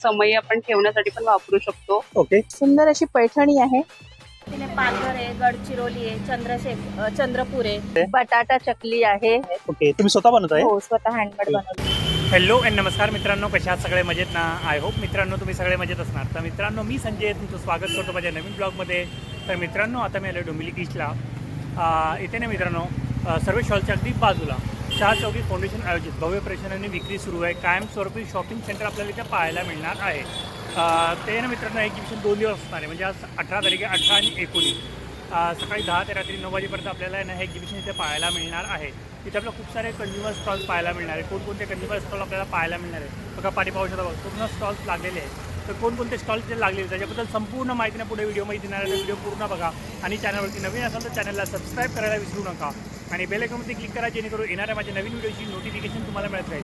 समय आपण ठेवण्यासाठी पण वापरू शकतो. ओके. सुंदर अशी पैठणी आहे. तिने पालघर आहे, गडचिरोली आहे, चंद्रपूर आहे. बटाटा चकली आहे. ओके, तुम्ही स्वतः बनवताय? हो, स्वतः हँडमेड बनवली. हॅलो अँड नमस्कार मित्रांनो, कशा आहात सगळे मजेत ना? आय होप मित्रांनो तुम्ही सगळे मजेत असणार. तर मित्रांनो, मी संजय तुमचं स्वागत करतो माझ्या नवीन ब्लॉगमध्ये. तर मित्रांनो, आता मी आलो डोंबिवली बीचला. इथे ना मित्रांनो, सर्व शॉलच्या अगदी बाजूला शाह चौकी फाउंडेशन आयोजित भव्य प्रदर्शन आणि विक्री सुरू आहे. कायमस्वरूपी शॉपिंग सेंटर आपल्याला इथे पाहायला मिळणार आहे. ते ना मित्रांनो, एक्झिबिशन 2 दिवस असणार आहे, म्हणजे आज 18 तारीख 18 आणि 19 सकाळी 10 ते रात्री 9 वाजेपर्यंत आपल्याला ना हे एक्झिबिशन इथे पाहायला मिळणार आहे. तिथे आपल्याला खूप सारे कंझ्युमर स्टॉल्स पाहायला मिळणार आहे. कोणकोणते कंझ्युमर स्टॉल आपल्याला पाहायला मिळणार आहे बघा, पाठी पाहू शकता बघा, पूर्ण स्टॉल्स लागलेले आहेत. तर कोणकोणते स्टॉल्स जे लागलेले त्याच्याबद्दल संपूर्ण माहिती पुढे व्हिडिओमध्ये देणार आहे. व्हिडिओ पूर्ण बघा आणि चॅनलवरती नवीन असाल तर चॅनलला सबस्क्राईब करायला विसरू नका आणि बेल आयकॉनवरती क्लिक करा, जेणेकरून येणाऱ्या माझ्या नवीन व्हिडिओची नोटिफिकेशन तुम्हाला मिळत राहील.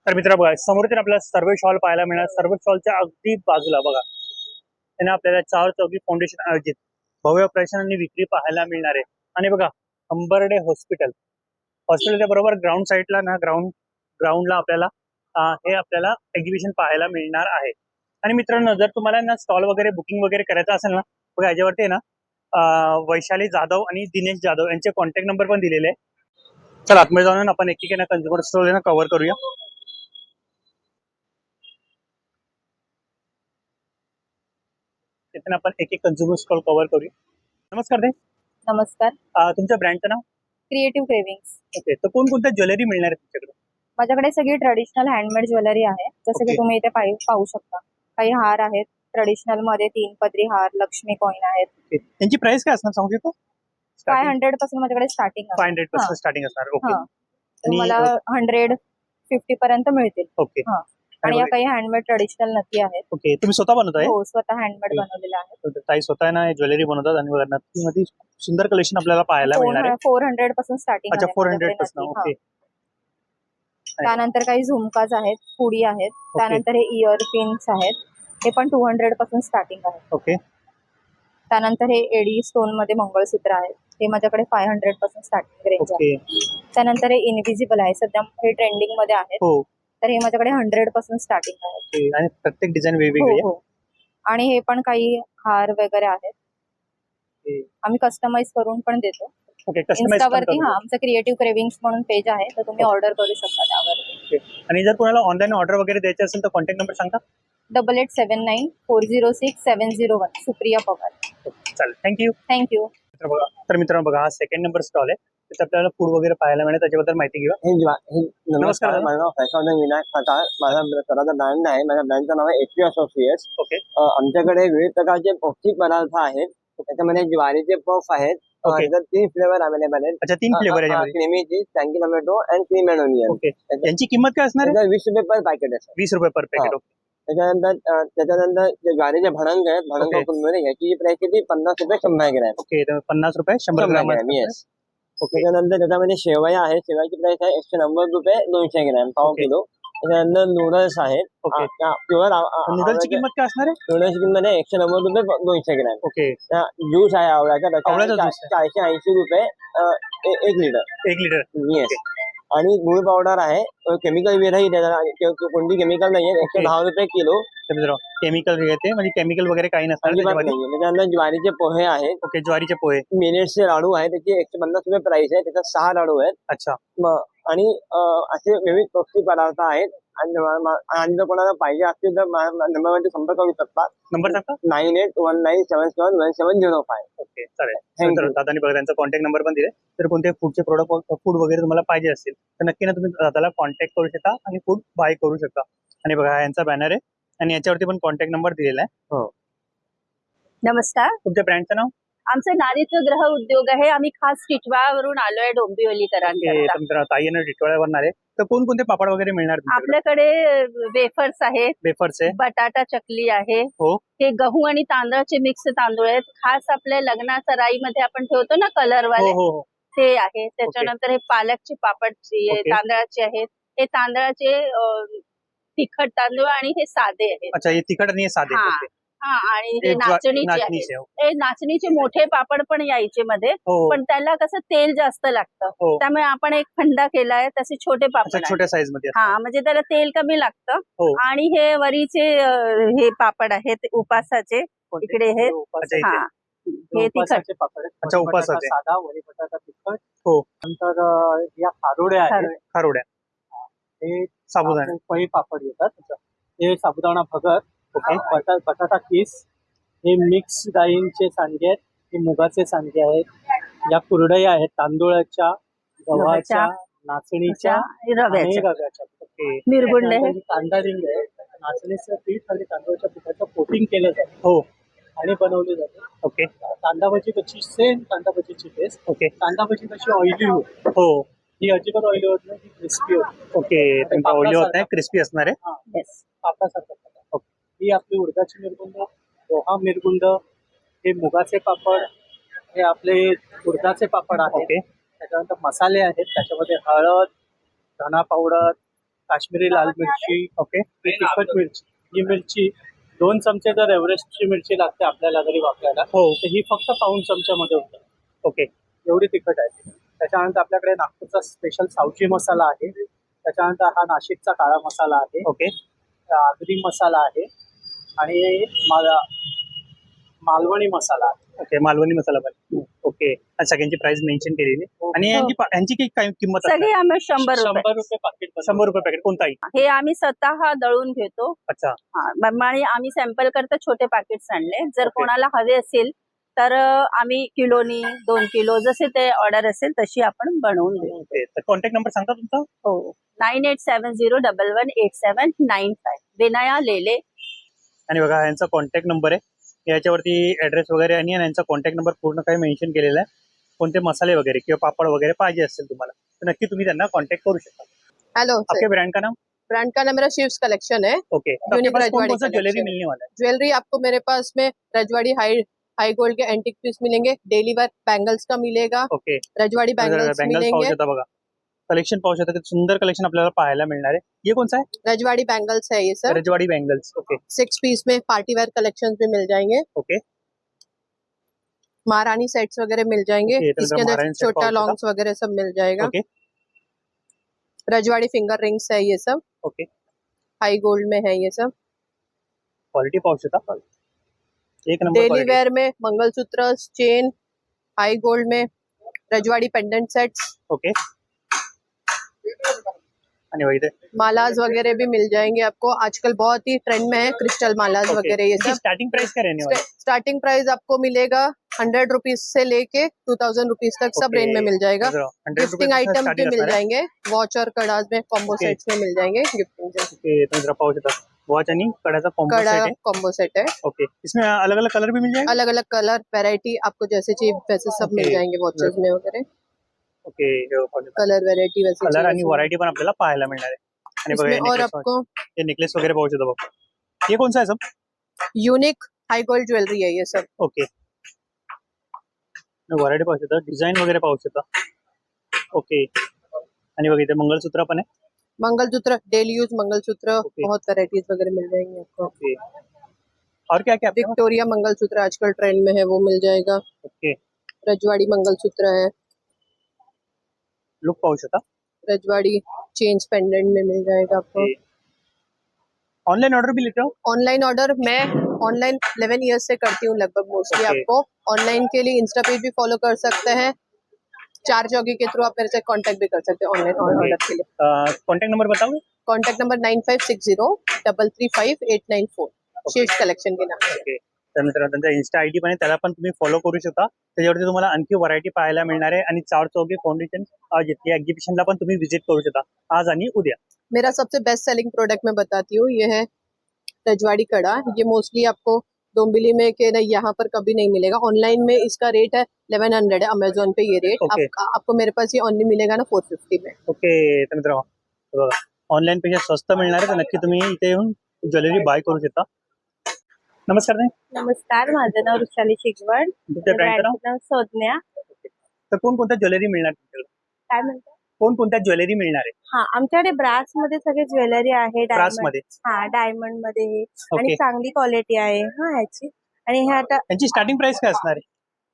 तर मित्र बघा, समोर आपल्याला सर्व शॉल पाहायला मिळणार. सर्व शॉलच्या अगदी बाजूला बघा, त्यांना आपल्याला चार चौकी फाउंडेशन आयोजित भव्य प्रदर्शन आणि विक्री पाहायला मिळणार आहे. आणि बघा, अंबर्डे हॉस्पिटलच्या बरोबर ग्राउंड साईडला ना ग्राउंडला आपल्याला हे आपल्याला एक्झिबिशन पाहायला मिळणार आहे. आणि मित्रांनो, जर तुम्हाला ना स्टॉल वगैरे बुकिंग वगैरे करायचं असेल ना, बघा याच्यावरती आहे ना वैशाली जाधव आणि दिनेश जाधव यांचे कॉन्टॅक्ट नंबर पण दिलेले आहे. चला आतमध्ये जाऊन आपण एक ना कन्झ्युमर स्टॉल ना कव्हर करूया. तिथे आपण एक कन्झ्युमर स्टॉल कव्हर करूया. नमस्कार ताई. नमस्कार. तुमच्या ब्रँडचं नाव? Creative cravings. ओके, तर कोणकोणत्या ज्वेलरी मिळणार आहे तुमच्याकडे? माझ्याकडे सगळी ट्रेडिशनल हँडमेड ज्वेलरी आहे, जसं की Okay. तुम्ही इथे पाहू शकता. काही हार आहेत ट्रेडिशनल मध्ये, 3 पदरी हार, लक्ष्मी कॉइन आहेत. ओके, त्यांची प्राइस काय असणार सांगू शकतो? 500 पासून माझ्याकडे स्टार्टिंग आहे. 500 स्टार्टिंग असणार. ओके. हा, तुम्हाला 150 पर्यंत मिळतील. ओके. हा. आणि या काही हँडमेड ट्रेडिशनल नथी आहेत. ओके, तुम्ही स्वतः बनवताय? हो, स्वतः हँडमेड बनवलेल्या आहेत. ताई स्वतः ना ज्वेलरी बनवतात आणि नथीमध्ये सुंदर कलेक्शन आपल्याला पाहायला मिळणार आहे. 400 पासून स्टार्टिंग अच्छा, आहे 400 माझ्याकडे पासून. नथी. ओके. हा. त्यानंतर काही झुमकाज आहेत, पुडी आहेत. त्यानंतर हे इयर पिन्स आहेत, हे पण 200 पासून स्टार्टिंग आहे. ओके. त्यानंतर हे एडी स्टोन मध्ये मंगळसूत्र आहेत, हे माझ्याकडे 500 पासून स्टार्टिंग रेंज आहे. ओके. त्यानंतर हे इनविजिबल आहे, सध्या हे ट्रेंडिंग मध्ये आहे, हो. तर हे माझ्याकडे 100 पासून स्टार्टिंग आहे. ओके, आणि प्रत्येक डिझाईन वेगवेगळी आहे. हो. आणि हे पण काही हार वगैरे आहेत, ओके. आम्ही कस्टमाइज करून पण देतो. ओके, कस्टमाइज इन्स्टावरती आमचं क्रिएटिव्ह क्रेविंग्स म्हणून पेज आहे, तर तुम्ही ऑर्डर करू शकता त्यावर. आणि जर कोणाला ऑनलाईन ऑर्डर वगैरे द्यायची असेल तर कॉन्टॅक्ट नंबर सांगा. 8879406701. सुप्रिया पवार. चालेल, थँक्यू. थँक्यू. तर मित्रांनो बघा, हा सेकंड नंबर स्टॉल आहे. तिथे आपल्याला फूड वगैरे पाहायला मिळेल, त्याच्याबद्दल माहिती घेऊया. नमस्कार, माझं नाव फॅशन विनायक खताळ. माझा स्वतःचा ब्रँड आहे. माझ्या ब्रँडचं नाव आहे HP असोसिएट्स. ओके. आमच्याकडे विविध प्रकारचे पौष्टिक पदार्थ आहेत. त्याच्यामध्ये ज्वारीचे पफ आहेत. ओके. 3 फ्लेवर अवेलेबल आहेत. अच्छा, 3 फ्लेवर आहे याच्यामध्ये. क्रीमी चीज, टँकी tomato and cream and onion. Okay, यांची किंमत काय असणार आहे? 20 रुपये पर पॅकेट आहे. 20 रुपये पर पॅकेट. त्याच्यानंतर जे ज्वारीचे भडंग आहेत, भडंग ओके. ओपन मध्ये याची प्राइस किती 50 रुपये 100 ग्रॅम. ओके, तर 50 रुपये 100 ग्राम. येस. ओके. त्याच्यानंतर त्याच्यामध्ये शेवया आहे. शेवयाची प्राइस आहे 190 रुपये 200 ग्रॅम, पाव ओके. किलो. त्याच्यानंतर नूडल्स आहेत. ओके. प्युअर नूडल्सची किंमत काय असणार आहे? नूडल्सची किंमत आहे 190 रुपये 200 ग्रॅम. ओके. ज्यूस आहे आवळ्याचा, आवळ्याचा त्याचा ज्यूस आहे. 480 रुपये 1 लिटर. 1 लिटर. येस. आणि गुळ पावडर आहे, केमिकल विरहित आहे, कोणती केमिकल नाहीये, 110 रुपये किलो. केमिकल येते म्हणजे केमिकल वगैरे काही नसणार अजिबात त्याच्यामध्ये. नाहीये. त्याच्यानंतर ज्वारीचे पोहे आहेत. ओके, ज्वारीचे पोहे. मिलेट्सचे लाडू आहे, त्याची 150 रुपये प्राइस आहे. त्याच्यात 6 लाडू आहेत. अच्छा. आणि असे विविध पौष्टिक पदार्थ आहेत. आणि जर कोणाला पाहिजे असतील तर नंबरवरती संपर्क करू शकतात. नंबर सांगा. 9819771705. ओके, चालेल. Thank you. तर दादानी बघा त्यांचा कॉन्टॅक्ट नंबर पण दिले. तर कोणते फूडचे प्रोडक्ट फूड वगैरे तुम्हाला पाहिजे असतील तर नक्की ना तुम्ही दादाला कॉन्टॅक्ट करू शकता आणि फूड बाय करू शकता. आणि बघा, हा यांचा बॅनर आहे आणि याच्यावरती पण कॉन्टॅक्ट नंबर दिलेला आहे. नमस्कार, तुमच्या ब्रँडचं नाव? आमचं नारीचं ग्रह उद्योग आहे. आम्ही खास टिटवाळवरून आलोय डोंबिवलीकरांकरता. तुमच्या ताईनं टिटवाळ्यावर आहे. तर कोणकोणते पापड वगैरे मिळणार तुमच्याकडे? आपल्याकडे वेफर्स आहेत, वेफर्स आहे. बटाटा चकली आहे, हो. हे गहू आणि तांदळाचे मिक्स तांदूळ आहेत. खास आपल्या लग्नाच्या राईमध्ये आपण ठेवतो ना कलर हो वाले, हो हो. ते आहे. त्याच्यानंतर हे पालकची पापडची ओके. तांदळाचे आहेत. हे तांदळाचे तिखट तांदूळ आणि हे साधे आहेत. अच्छा, हे तिखट आणि हे साधे. हा. ओके. हा आणि हे ते नाचणीचे आहेत. नाचणीचे हे नाचणीचे मोठे पापड पण यायचे मध्ये, हो पण त्याला कसं तेल जास्त लागतं, हो त्यामुळे आपण एक खंडा केलाय, तसे छोटे अच्छा पापड आहेत. छोट्या साईज मध्ये हा म्हणजे त्याला तेल कमी लागतं. हो. आणि हे वरीचे हे पापड आहेत उपासाचे, इकडे हे अच्छा हा इथे हे तिखट उपासाचे पापड आहेत. अच्छा, वरी बटाटा उपासाचे. साधा, वरी बटाटा तिखट. हो. नंतर या खारोड्या आहेत. खारोड्या हे साबुदाणा पोळी पापड येतात. हे साबुदाणा भगर, बटाटा किस, हे मिक्स डाळींचे सांडगे आहेत, हे मुगाचे सांडगे आहेत, या कुरडया आहेत तांदूळाच्या, गव्हाच्या, नाचणीच्या आणि रव्याच्या, रव्याच्या. निरगुंडे हे कांदा रिंग आहे, नाचणीचं पीठ आणि तांदूळाच्या पिठाचं कोटिंग केलं जातं हो आणि बनवले जाते. ओके कांदा भजी कशी सेम कांदा भजीची टेस्ट. ओके कांदा भजी कशी ऑइली होते, हो ही अजिबात ऑइली होत नाही, ही क्रिस्पी होते. ओके तुमचा ओली होत नाही क्रिस्पी असणार आहे. Yes. पापडासारखं. ही आपली उडदाची मिरगुंड, पोहा मिरगुंड, हे मुगाचे पापड, हे आपले उडदाचे पापड आहेत. ओके त्याच्यानंतर मसाले आहेत, त्याच्यामध्ये हळद, धना पावडर, काश्मीरी लाल मिरची, ओके ही तिखट मिरची. ही मिरची 2 चमचे जर एव्हरेस्टची मिरची लागते आपल्याला घरी वापरायला, हो तर ही फक्त पाऊण चमच्यामध्ये होतं. ओके एवढी तिखट आहे. त्याच्यानंतर आपल्याकडे नागपूरचा स्पेशल सावजी मसाला आहे. त्याच्यानंतर हा नाशिकचा काळा मसाला आहे. ओके आगरी मसाला आहे आणि मालवणी मसाला आहे. ओके मालवणी मसाला पाहिजे. ओके सगळ्यांची प्राइस मेन्शन केलेली आणि यांची काही किंमत असणार? सगळे आम्ही 100 रुपये. 100 रुपये पाकिट. 100 रुपये पॅकेट कोणताही? हे आम्ही स्वतः दळून घेतो. अच्छा आणि आम्ही सॅम्पल करता छोटे पॅकेट्स आणले. जर कोणाला हवे असेल तर आम्ही किलोनी 2 किलो जसे ते ऑर्डर असेल तशी आपण बनवून देऊ. ओके तर कॉन्टॅक्ट नंबर सांगता तुमचा? हो 9870118795 विनाया लेले. आणि बघा यांचा कॉन्टॅक्ट नंबर आहे, याच्यावरती ऍड्रेस वगैरे आणि यांचा कॉन्टॅक्ट नंबर पूर्ण काही मेन्शन केलेला आहे. कोणते मसाले वगैरे किंवा पापड वगैरे पाहिजे असेल तुम्हाला तर नक्की तुम्ही त्यांना कॉन्टॅक्ट करू शकता. हेलो आपके ब्रांड का नाम? ब्रांड का नाम मेरा शिव्स कलेक्शन है. ओके तो आपके Unique पास कौन रजवाड़ी कौन सा ज्वेलरी collection। मिलने वाला है? ज्वेलरी आपको मेरे पास में रजवाड़ी हाई गोल्ड के एंटिक पीस मिलेंगे, डेली वर्क बैंगल्स का मिलेगा, ओके रजवाड़ी बैंगल्स बँगल्स पाहू मिलेंगे, शकता बघा, कलेक्शन पाहू शकता किती सुंदर कलेक्शन आपल्याला पाहायला मिळणार आहे. ये कौन सा है? रजवाड़ी बैंगल्स है ये सर. रजवाड़ी बैंगल्स. ओके 6 पीस में पार्टी वेयर कलेक्शन भी मिल जाएंगे, ओके महारानी सेट्स वगैरह मिल जाएंगे, ये तो इसके अंदर महारानी set छोटा पाउच होता। लॉन्ग्स वगैरह सब मिल जाएगा. ओके रजवाड़ी फिंगर रिंग्स है ये सब, ओके हाई गोल्ड में है ये सब. क्वालिटी पाहू शकता, एक नंबर डेली क्वालिटी. वेयर में मंगलसूत्र, चेन, हाई गोल्ड में रजवाड़ी पेंडेंट सेट्स, ओके आणि बघा इथे मालाज वगैरह भी मिल जाएंगे आपको. आजकल बहुत ही ट्रेंड में है क्रिस्टल मालाज वगैरह ये सब. स्टार्टिंग प्राइस क्या रहने वाला है? स्टार्टिंग प्राइस आपको मिलेगा 100 रुपीज से लेके 2000 रुपीज तक सब Okay. रेंज में मिल जाएगा. 100 गिफ्टिंग आइटम भी मिल जाएंगे, वॉच और कड़ा में कॉम्बो Okay. सेट्स में मिल जाएंगे. गिफ्टिंग ओके तो जरा पाहू शकता वॉच आणि कडाचा कॉम्बो कड़ा सेट है. कॉम्बो सेट है. ओके इसमें अलग अलग कलर भी मिल जाएगा. अलग अलग कलर वैरायटी आपको जैसे चाहिए वैसे सब मिल Okay. जाएंगे वॉचेस में वगैरह. ओके कलर वैरायटी वैसे कलर चाहिए आणि वैसे. व्हरायटी पण आपल्याला पाहायला मिळणार आहे. आणि बघा इसमें और आपको हे नेकलेस वगैरे पाहू शकता बघा. ये कौन सा है सब? यूनिक हाई गोल्ड ज्वेलरी है ये सब. ओके व्हरायटी पाहू शकता, डिझाईन वगैरे पाहू शकता. ओके आणि बघा इथे मंगलसूत्र पण आहे. Mangalsutra daily use mangalsutra Okay. बहुत वैरायटीज वगैरह मिल जाएंगे आपको. ओके और क्या क्या? विक्टोरिया मंगलसूत्र आजकल ट्रेंड में है वो मिल जाएगा. ओके रजवाड़ी मंगलसूत्र है, लुक पाहू शकता. रजवाड़ी चेंज पेंडेंट में मिल जाएगा आपको. ऑनलाइन ऑर्डर भी लेते हो? ऑनलाइन ऑर्डर मैं ऑनलाइन 11 ईयर्स से करती हूँ लगभग मोस्टली. Okay. आपको ऑनलाइन के लिए इंस्टा पेज भी फॉलो कर सकते हैं. 4 जॉगी के थ्रू आप मेरे से कांटेक्ट भी कर सकते हैं ऑनलाइन ऑर्डर के लिए. कॉन्टॅक्ट नंबर बताओगे? कांटेक्ट नंबर 9560335894 शीर्ष कलेक्शन के नाम से. ओके तर मित्रांनो त्यांचा इन्स्टा आयडी पण आहे, त्याला पण तुम्ही फॉलो करू शकता. त्याच्यावरती तुम्हाला आणखी व्हरायटी पाहायला मिळणार आहे. आणि चार चौकी फाउंडेशन जिथे एक्झिबिशनला पण तुम्ही विजिट करू शकता आज आणि उद्या. मेरा सबसे बेस्ट सेलिंग प्रोडक्ट मैं बताती हूँ, ये है रजवाड़ी कड़ा. ये मोस्टली आपको डोंबिवली में के नहीं यहाँ पर कभी नहीं मिलेगा. ऑनलाइन में इसका रेट है 1100 है अमेजोन पे ये रेट. Okay. आपको मेरे पास ये ऑनली मिलेगा ना 450 में. ओके तर मित्रांनो बघा ऑनलाईन पेक्षा स्वस्त मिळणार आहे, तर नक्की तुम्ही इथे येऊन ज्वेलरी बाय करू शकता. नमस्कार ताई, नमस्कार, माझं नाव वृषाली शिगवण. तुमच्या ब्रँडचं नाव? संज्ञा. तर कोणकोणत्या ज्वेलरी मिळणार तुमच्याकडे? काय म्हणता? कोणकोणत्या ज्वेलरी मिळणार आहे हा आमच्याकडे ब्रास मध्ये सगळे ज्वेलरी आहे ब्रास डायमंड मध्ये? हा डायमंड मध्ये हे ओके. आणि चांगली क्वालिटी आहे हा ह्याची. आणि हे आता त्यांची स्टार्टिंग प्राइस काय असणार आहे?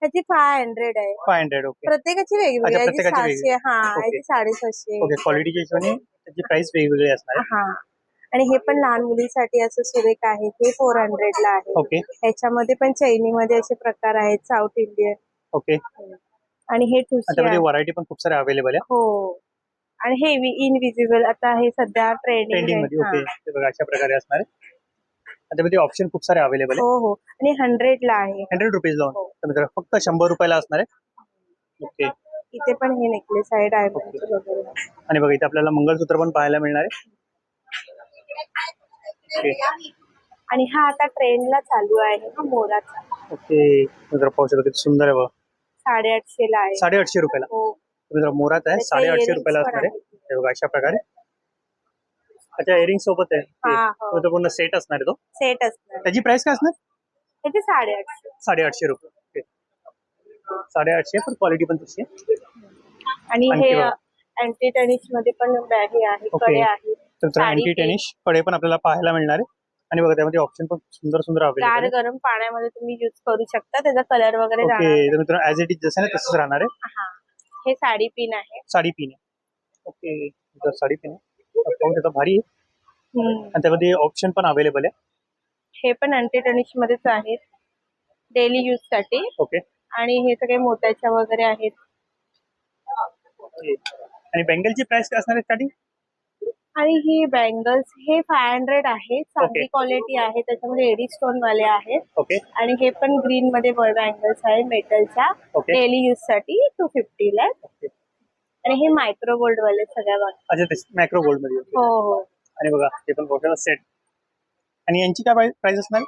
ह्याची 500 आहे. 500. ओके प्रत्येकाची वेगवेगळी अच्छा, आहे. याची प्रत्येकाची 700 हा ओके. याची 750 ओके. क्वालिटीच्या हिशोबाने त्याची प्राइस वेगवेगळी असणार आहे. हा. आणि हे पण लहान मुलीसाठी असं सुरेख आहे हे 400 ला आहे. ओके ह्याच्यामध्ये पण चैनीमध्ये असे प्रकार आहेत साऊथ इंडियन. ओके. आणि हे ठुशी त्यामध्ये आहे. व्हरायटी पण खूप सारे अवेलेबल आहे हो. आणि हे इनविजिबल आता हे सध्या ट्रेंडिंग मध्ये. ओके ते बघा अशा प्रकारे असणार आहे. त्यामध्ये ऑप्शन खूप सारे अवेलेबल आहे. हो हो. आणि 100 ला आहे. 100 रुपीज लावून हो. तर मित्रांनो फक्त 100 रुपयाला असणार आहे. ओके. इथे पण हे नेकलेस आहे डायमंडचे वगैरे. आणि बघा इथे आपल्याला मंगळसूत्र पण पाहायला मिळणार आहे. ओके. आणि हा आता ट्रेंडला चालू आहे हा मोराचा. ओके मित्रांनो पाहू शकता किती सुंदर आहे बघा. 850 ला आहे. 850 रुपयाला. हो. मित्रांनो मोरात आहे. त्याचे 850 earrings रुपयाला पण असणार आहे. आहेत. हे बघा अशा प्रकारे. अच्छा इयरिंग सोबत आहे. हा, हो. तो पूर्ण सेट असणार आहे तो. सेट असणार त्याची प्राइस काय असणार? त्याचे 850. 850 रुपये. ओके. 850 पण क्वालिटी पण तशी आहे. आणि आणखी हे बघा. अँटी टनिश मध्ये पण हे आहे ओके. कडे आहेत. तर साडी अँटी टेनिश कडे पण आपल्याला पाहायला मिळणार आहे. आणि बघा त्यामध्ये ऑप्शन पण सुंदर सुंदर गार अवेलेबल आहे. गरम पाण्यामध्ये तुम्ही युज करू शकता त्याचा कलर वगैरे ओके जाणार तर मित्रांनो ऍज इट इज जसं आहे तसंच राहणार आहे. हा. हे साडी पिन आहे. साडी पिन आहे. ओके तर साडी पिन आहे. पाहू शकता भारी आहे. हम्म. आणि त्यामध्ये ऑप्शन पण अवेलेबल आहे. हे पण अँटी टनिश मध्येच आहेत डेली यूज साठी. ओके. आणि हे सगळे मोत्याच्या वगैरे आहेत. ओके. आणि बँगलची प्राइस काय असणार आहे स्टार्टिंग? आणि ही बँगल्स हे 500 आहे. चांगली ओके. क्वालिटी आहे त्याच्यामध्ये एडी स्टोन वाले आहेत. ओके. आणि हे पण ग्रीन मध्ये बँगल्स आहे मेटलच्या ओके. डेली यूज साठी 250 ला. ओके. आणि हे मायक्रो गोल्ड वाले सगळ्या बाजू. अच्छा ते मॅक्रो गोल्ड मध्ये होते. हो हो. आणि बघा ते पण टोटल सेट. आणि यांची काय प्राइस असणार?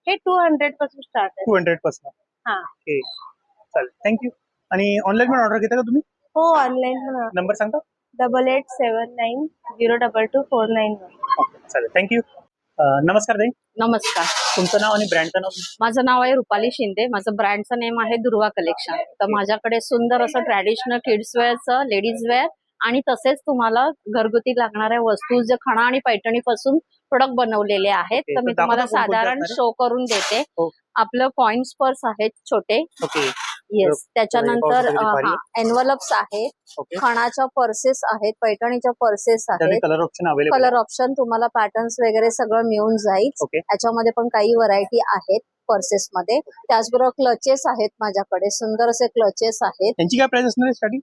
हे 200 पासून स्टार्ट आहे. 200 पासून. हा. ओके चालेल थँक्यू. आणि ऑनलाईन पण ऑर्डर घेता का तुम्ही? हो ऑनलाईन पण नंबर सांगता? 8879 022 491. ओके चालेल थँक्यू. नमस्कार ताई. नमस्कार. तुमचं नाव आणि ब्रँडचं नाव? माझं नाव आहे रुपाली शिंदे. माझं ब्रँडचं नेम आहे दुर्वा कलेक्शन. तर माझ्याकडे सुंदर असं ट्रॅडिशनल किड्स वेअरचं, लेडीज वेअर आणि तसेच तुम्हाला घरगुती लागणाऱ्या वस्तू जे खणा आणि पैठणी पासून प्रोडक्ट बनवलेले आहेत. ओके, तर मी तर तुम्हाला दाखवा कोणकोणते साधारण असणार आहे? शो करून देते. हो. आपलं कॉइन्स पर्स आहेत छोटे. ओके. येस. त्याच्यानंतर हे पाहू शकता किती एनवलप्स आहेत, ओके. खणाच्या पर्सेस आहेत, पैठणीच्या पर्सेस त्यामध्ये आहेत. Colour option available colour option तुम्हाला पॅटर्न्स वगैरे सगळं मिळून जाईल. ओके. याच्यामध्ये पण काही व्हरायटी आहेत पर्सेस मध्ये. त्याचबरोबर क्लचेस आहेत माझ्याकडे. सुंदर असे क्लचेस आहेत. त्यांची काय प्राइस असणार आहे स्टार्टिंग?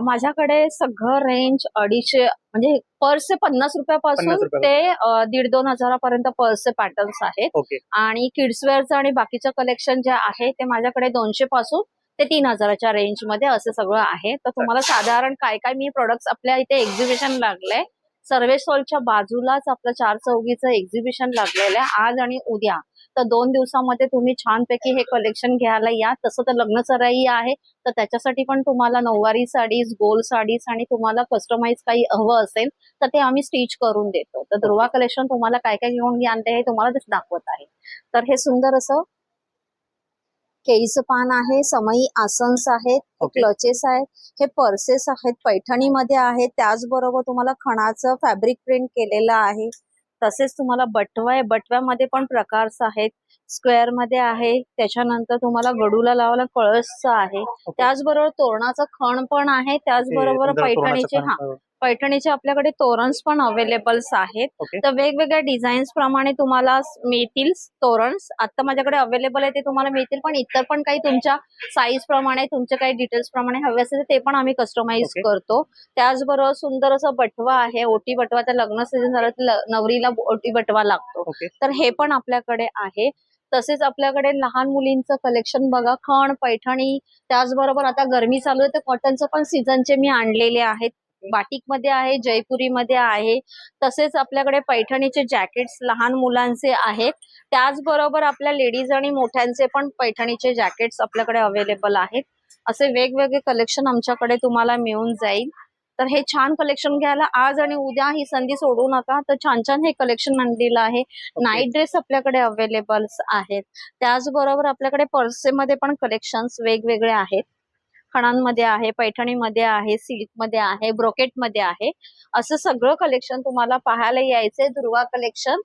माझ्याकडे सगळं रेंज 250 म्हणजे पर्सचे 50 रुपयापासून 50 रुपयापासून. ते 1,500-2,000 हजारापर्यंत पर्सचे पॅटर्न्स आहेत. ओके. आणि किड्स वेअरचं आणि बाकीचं कलेक्शन जे आहे ते माझ्याकडे 200 पासून ते 3,000च्या रेंज मध्ये असं सगळं आहे. तर तुम्हाला साधारण काय काय मी प्रोडक्ट्स आपल्या इथे एक्झिबिशन लागलंय. सर्वेश हॉलच्या बाजूलाच आपलं 4 चौघीचं एक्झिबिशन लागलेलं आहे आज आणि उद्या. तर 2 दिवसामध्ये तुम्ही छानपैकी हे कलेक्शन घ्यायला या. तसं तर लग्न सराई आहे तर त्याच्यासाठी पण तुम्हाला नऊवारी साडीज, गोल साडीज आणि तुम्हाला कस्टमाइज काही हवं असेल तर ते आम्ही स्टिच करून देतो. तर दुर्वा कलेक्शन तुम्हाला काय काय घेऊन आणते हे तुम्हाला ते दाखवत आहे. तर हे सुंदर असं केळीचं पान आहे, समई आसन्स आहेत, ओके. क्लचेस आहेत, हे पर्सेस आहेत, पैठणीमध्ये आहेत. त्याचबरोबर तुम्हाला खणाचं फॅब्रिक प्रिंट केलेलं आहे. तसेच तुम्हाला बटवा आहे. बटव्यामध्ये पण प्रकार आहेत. स्क्वेअर मध्ये आहे. त्याच्यानंतर तुम्हाला गडूला लावायला कळसचं आहे. त्याचबरोबर तोरणाचं खण पण आहे. त्याचबरोबर पैठणीचे पैठणीचे आपल्याकडे तोरणस पण अवेलेबल आहेत. ओके. तर वेगवेगळ्या डिझाईन्स प्रमाणे तुम्हाला मिळतील तोरणस. आता माझ्याकडे अवेलेबल आहे ते तुम्हाला मिळतील. पण इतर पण काही तुमच्या साईज प्रमाणे तुमच्या काही डिटेल्स प्रमाणे हवे असेल ते पण आम्ही कस्टमाइज ओके. करतो. त्याचबरोबर सुंदर असं बटवा आहे. ओटी बटवा. त्या लग्न सीझन झालं तर नवरीला ओटी बटवा लागतो. ओके. तर हे पण आपल्याकडे आहे. तसेच आपल्याकडे लहान मुलींचं कलेक्शन बघा. खण, पैठणी. त्याचबरोबर आता गरमी चालू आहे तर कॉटनचं पण सीझनचे मी आणलेले आहेत. बाटिक मध्ये आहे, जयपुरी मध्ये आहे. तसेच आपल्याकडे पैठणीचे जॅकेट्स लहान मुलांचे आहेत. त्याचबरोबर आपल्या लेडीज आणि मोठ्यांचे पण पैठणीचे जॅकेट्स आपल्याकडे अवेलेबल आहेत. असे वेगवेगळे कलेक्शन आमच्याकडे तुम्हाला मिळून जाईल. तर हे छान कलेक्शन घ्यायला आज आणि उद्या ही संधी सोडू नका. तर छान छान हे कलेक्शन आणलेलं आहे. नाईट ड्रेस आपल्याकडे अवेलेबल आहेत. त्याचबरोबर आपल्याकडे पर्सेमध्ये पण कलेक्शन्स वेगवेगळे आहेत. खणांमध्ये आहे, पैठणीमध्ये आहे, सिल्कमध्ये आहे, ब्रोकेटमध्ये आहे. असं सगळं कलेक्शन तुम्हाला पाहायला यायचंय दुर्वा कलेक्शन.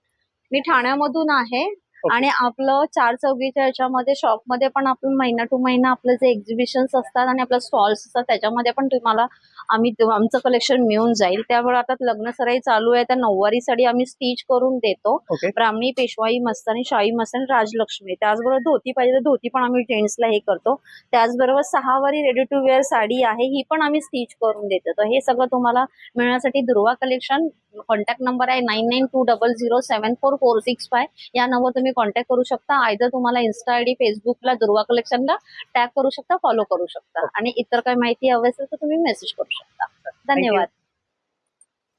मी ठाण्यामधून आहे आणि आपलं 4 चौघीच्या याच्यामध्ये शॉपमध्ये पण आपण महिना टू महिना आपलं जे एक्झिबिशन्स असतात आणि आपलं स्टॉल्स असतात त्याच्यामध्ये पण तुम्हाला आमचं कलेक्शन मिळून जाईल. त्यामुळे आता लग्न सराई चालू आहे तर नऊवारी साडी आम्ही स्टिच करून देतो. ओके. ब्राह्मणी, पेशवाई मस्तानी, शाही मस्तानी, राजलक्ष्मी. त्याचबरोबर धोती पाहिजे तर धोती पण आम्ही जेंट्सला हे करतो. त्याचबरोबर 6 वारी रेडी टू वेअर साडी आहे ही पण आम्ही स्टिच करून देतो. तर हे सगळं तुम्हाला मिळण्यासाठी दुर्वा कलेक्शन कॉन्टॅक्ट नंबर आहे 9920074465. या नंबर तुम्ही कॉन्टॅक्ट करू शकता. आयदर तुम्हाला इन्स्टा आयडी फेसबुकला दुर्वा कलेक्शनला टॅग करू शकता, फॉलो करू शकता आणि इतर काही माहिती हवी असेल तर तुम्ही मेसेज करू शकता. धन्यवाद.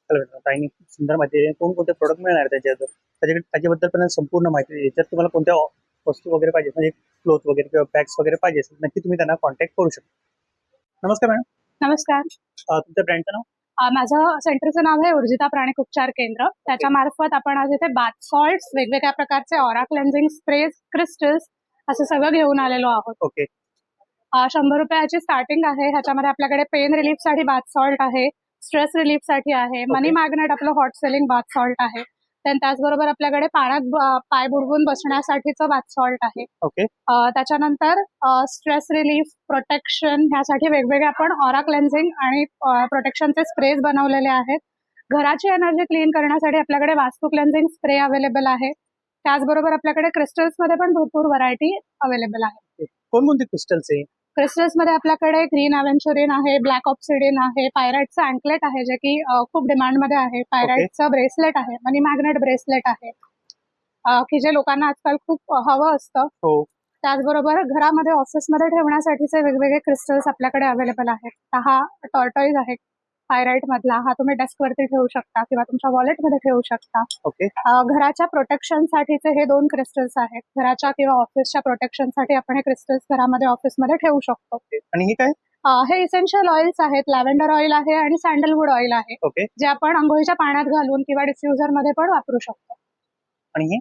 ताईंनी सुंदर माहिती आहे. कोणकोणते प्रोडक्ट मिळणार त्याच्याबद्दल पण संपूर्ण माहिती. याच्यात तुम्हाला कोणत्या वस्तू वगैरे पाहिजे म्हणजे क्लोथ वगैरे किंवा बॅग्स वगैरे पाहिजे असेल नक्की तुम्ही त्यांना कॉन्टॅक्ट करू शकता. नमस्कार मॅडम. नमस्कार. तुमच्या ब्रँडचं नाव? माझं सेंटरचं नाव आहे उर्जिता प्राणिक उपचार केंद्र. त्याच्या मार्फत आपण आज इथे बाथ सॉल्ट्स, वेगवेगळ्या प्रकारचे ऑरा क्लेन्झिंग स्प्रेज, क्रिस्टल्स असं सगळं घेऊन आलेलो आहोत. ओके. 100 रुपयाची स्टार्टिंग आहे. ह्याच्यामध्ये आपल्याकडे पेन रिलीफ साठी बाथ सॉल्ट आहे, स्ट्रेस रिलीफ साठी आहे, मनी मॅग्नेट आपलं हॉट सेलिंग बाथ सॉल्ट आहे. त्याचबरोबर आपल्याकडे पाण्यात पाय बुडवून बसण्यासाठीचं बाथ सॉल्ट आहे. ओके. त्याच्यानंतर स्ट्रेस रिलीफ, प्रोटेक्शन ह्यासाठी वेगवेगळे आपण ऑरा क्लेन्झिंग आणि प्रोटेक्शनचे स्प्रेज बनवलेले आहेत. घराची एनर्जी क्लीन करण्यासाठी आपल्याकडे वास्तू क्लेन्झिंग स्प्रे अवेलेबल आहे. त्याचबरोबर आपल्याकडे क्रिस्टल्समध्ये पण भरपूर व्हरायटी अवेलेबल आहे. कोणकोणते क्रिस्टल्स आहे? क्रिस्टल्समध्ये आपल्याकडे ग्रीन अव्हेंचुरिन आहे, ब्लॅक ऑप्सिडिन आहे, पायराइटचं अँकलेट आहे जे की खूप डिमांडमध्ये आहे, पायराइटचं ब्रेसलेट आहे, मनी मॅग्नेट ब्रेसलेट आहे की जे लोकांना आजकाल खूप हवं असतं. हो. त्याचबरोबर घरामध्ये ऑफिसमध्ये ठेवण्यासाठीचे वेगवेगळे क्रिस्टल्स आपल्याकडे अवेलेबल आहेत. हा टॉर्टॉइज आहे पायराइट मधला, हा तुम्ही डेस्कवरती ठेवू शकता किंवा तुमच्या वॉलेटमध्ये ठेवू शकता. ओके. घराच्या प्रोटेक्शनसाठीचे हे 2 क्रिस्टल्स आहेत. घराच्या किंवा ऑफिसच्या प्रोटेक्शनसाठी आपण हे क्रिस्टल्स घरामध्ये ऑफिसमध्ये ठेवू शकतो. आणि हे काय? हे इसेन्शियल ऑइल्स आहेत. लॅव्हेंडर ऑइल आहे आणि सॅन्डलवूड ऑइल आहे. ओके. जे आपण अंघोळीच्या पाण्यात घालून किंवा डिफ्युजर मध्ये पण वापरू शकतो. आणि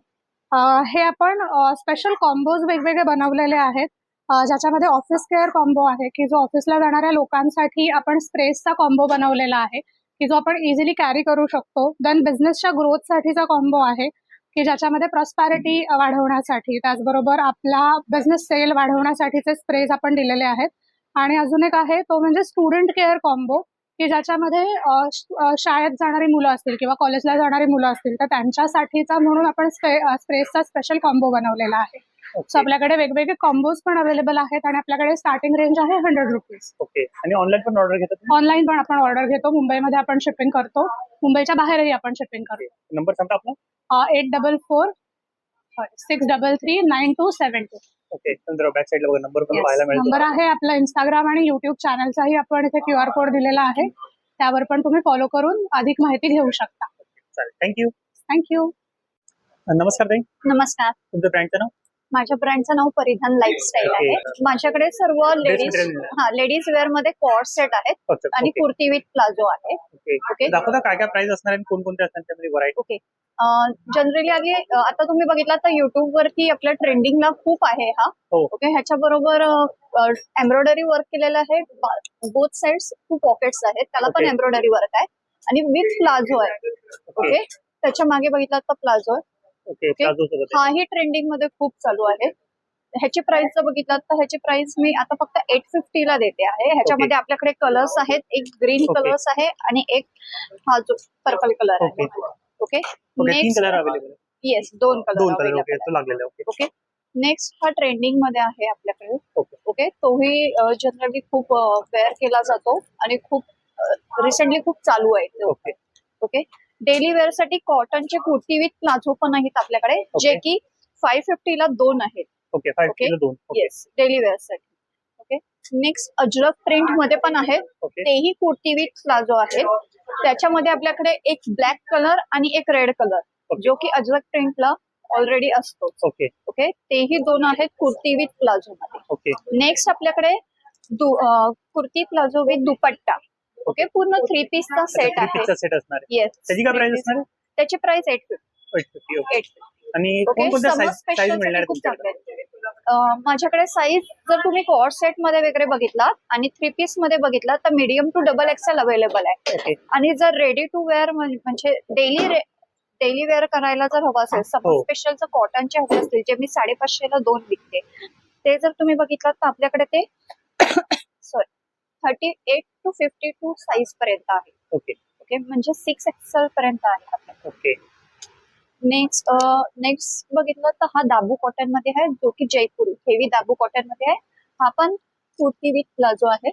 हे आपण स्पेशल कॉम्बोज वेगवेगळे बनवलेले आहेत. ज्याच्यामध्ये ऑफिस केअर कॉम्बो आहे की जो ऑफिसला जाणाऱ्या लोकांसाठी आपण स्प्रेसचा कॉम्बो बनवलेला आहे की जो आपण इझिली कॅरी करू शकतो. देन बिझनेसच्या ग्रोथसाठीचा कॉम्बो आहे की ज्याच्यामध्ये प्रॉस्पॅरिटी वाढवण्यासाठी, त्याचबरोबर आपला बिझनेस सेल वाढवण्यासाठीचे स्प्रेज आपण दिलेले आहेत. आणि अजून एक आहे तो म्हणजे स्टुडंट केअर कॉम्बो की ज्याच्यामध्ये शाळेत जाणारी मुलं असतील किंवा कॉलेजला जाणारी मुलं असतील तर त्यांच्यासाठीचा म्हणून आपण स्प्रेसचा स्पेशल कॉम्बो बनवलेला आहे. सो आपल्याकडे वेगवेगळे कॉम्बोज पण अवेलेबल आहेत आणि आपल्याकडे स्टार्टिंग रेंज आहे 100 रुपीज. ओके. आणि ऑनलाईन पण ऑर्डर घेतात? ऑनलाईन पण आपण ऑर्डर घेतो. मुंबईमध्ये आपण शिपिंग करतो, मुंबईच्या बाहेरही आपण शिपिंग करतो. नंबर सांगता आपला? 8446339272. ओके. बॅक साईडला बघा नंबर पण पाहायला मिळतो. नंबर आहे. आपला इंस्टाग्राम आणि युट्यूब चॅनलचाही आपण इथे QR कोड दिलेला आहे, त्यावर पण तुम्ही फॉलो करून अधिक माहिती घेऊ शकता. चालेल. थँक्यू. थँक्यू. नमस्कार ताई. नमस्कार. तुमचं ब्रँडचं नाव? माझ्या ब्रँडचं नाव परिधान लाईफस्टाईल आहे. माझ्याकडे सर्व लेडीज वेअर मध्ये कॉर्ड सेट आहेत आणि कुर्ती विथ प्लाझो आहे. ओके. दाखवता काय काय प्राइस असणार आणि कोणकोणते असणार त्यामध्ये व्हरायटी? ओके. जनरली आधी आता तुम्ही बघितला तर युट्यूब वरती आपल्या ट्रेंडिंगला खूप आहे हा. ओके. ह्याच्या बरोबर एम्ब्रॉयडरी वर्क केलेलं आहे. बोथ साइड्स 2 पॉकेट्स आहेत, त्याला पण एम्ब्रॉयडरी वर्क आहे आणि विथ प्लाझो आहे. ओके. त्याच्या मागे बघितला तर प्लाझो आहे. हाही ट्रेंडिंग मध्ये खूप चालू आहे. ह्याची प्राइस जर बघितलात तर ह्याची प्राइस मी आता फक्त 850 ला देते आहे. ह्याच्यामध्ये आपल्याकडे कलर्स आहेत. एक ग्रीन कलर्स आहे आणि एक हा जो पर्पल कलर आहे. Okay. Next yes 2 colour okay. Next हा ट्रेंडिंग मध्ये आहे आपल्याकडे. ओके. तोही जनरली खूप वेअर केला जातो आणि खूप रिसेंटली खूप चालू आहे. ओके. डेली वेअर साठी कॉटनचे कुर्ती विथ प्लाझो पण आहेत आपल्याकडे, जे की 550 ला 2 आहेत. ओके. 550 ला 2. येस, डेली वेअर साठी. ओके. नेक्स्ट अजरक प्रिंट मध्ये पण आहेत, तेही कुर्ती विथ प्लाझो आहेत. त्याच्यामध्ये आपल्याकडे एक ब्लॅक कलर आणि एक रेड कलर जो की अजरक प्रिंटला ऑलरेडी असतो. ओके. तेही 2 आहेत कुर्ती विथ प्लाझो मध्ये. नेक्स्ट आपल्याकडे kurti palazzo with dupatta. Okay. पूर्ण 3 पीसचा सेट आहे. येस. त्याची काय प्राइस असणार? त्याची प्राइस 850. आणि कोणकोणत्या साईज मिळणार? माझ्याकडे साईज जर तुम्ही कोअर्ड सेट मध्ये वगैरे बघितलात आणि 3 पीस मध्ये बघितलात तर medium to double XL available आहे. ओके आणि जर रेडी टू वेअर म्हणजे डेली वेअर करायला जर हवं असेल, हो. सपोज स्पेशल जर कॉटनचे हवे असतील जे मी 550 ला 2 विकते, ते जर तुम्ही बघितलात तर आपल्याकडे ते सॉरी 38 टू 52 साईज पर्यंत आहे. ओके ओके, म्हणजे 6 एक्सेल पर्यंत आहे आपल्याकडे. ओके नेक्स्ट बघितलं तर हा दाबू कॉटन मध्ये आहे, जो की जयपुरी हेवी दाबू कॉटन मध्ये आहे. हा पण कुर्ती विथ प्लाझो आहे.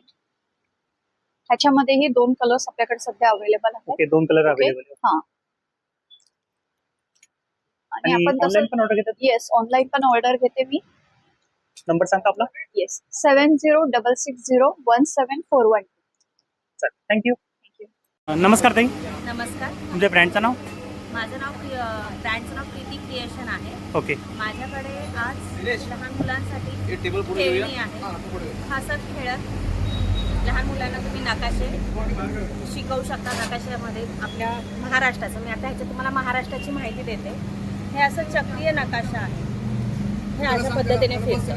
ह्याच्यामध्येही 2 कलर्स आपल्याकडे सध्या अवेलेबल आहेत. Okay 2 colour okay. अवेलेबल हा, आणि आणि आपण ऑनलाईन पण ऑर्डर घेतात. येस, ऑनलाईन पण ऑर्डर घेते मी. नंबर सांगता आपला. येस, 7066017412. चल थँक्यू. नमस्कार ताई, नमस्कार, तुमच्या ब्रँडचं नाव. माझं नाव ब्रँडचं नाव प्रीती क्रिएशन आहे. ओके माझ्याकडे आज लहान मुलांसाठी खेळणी आहे. हसत खेळत लहान मुलांना तुम्ही नकाशे शिकवू शकता. नकाशामध्ये आपल्या महाराष्ट्राचं, मी आता ह्याच्यात तुम्हाला महाराष्ट्राची माहिती देते. हे असं चक्रीय नकाशा आहे. हे अशा पद्धतीने फिरतं.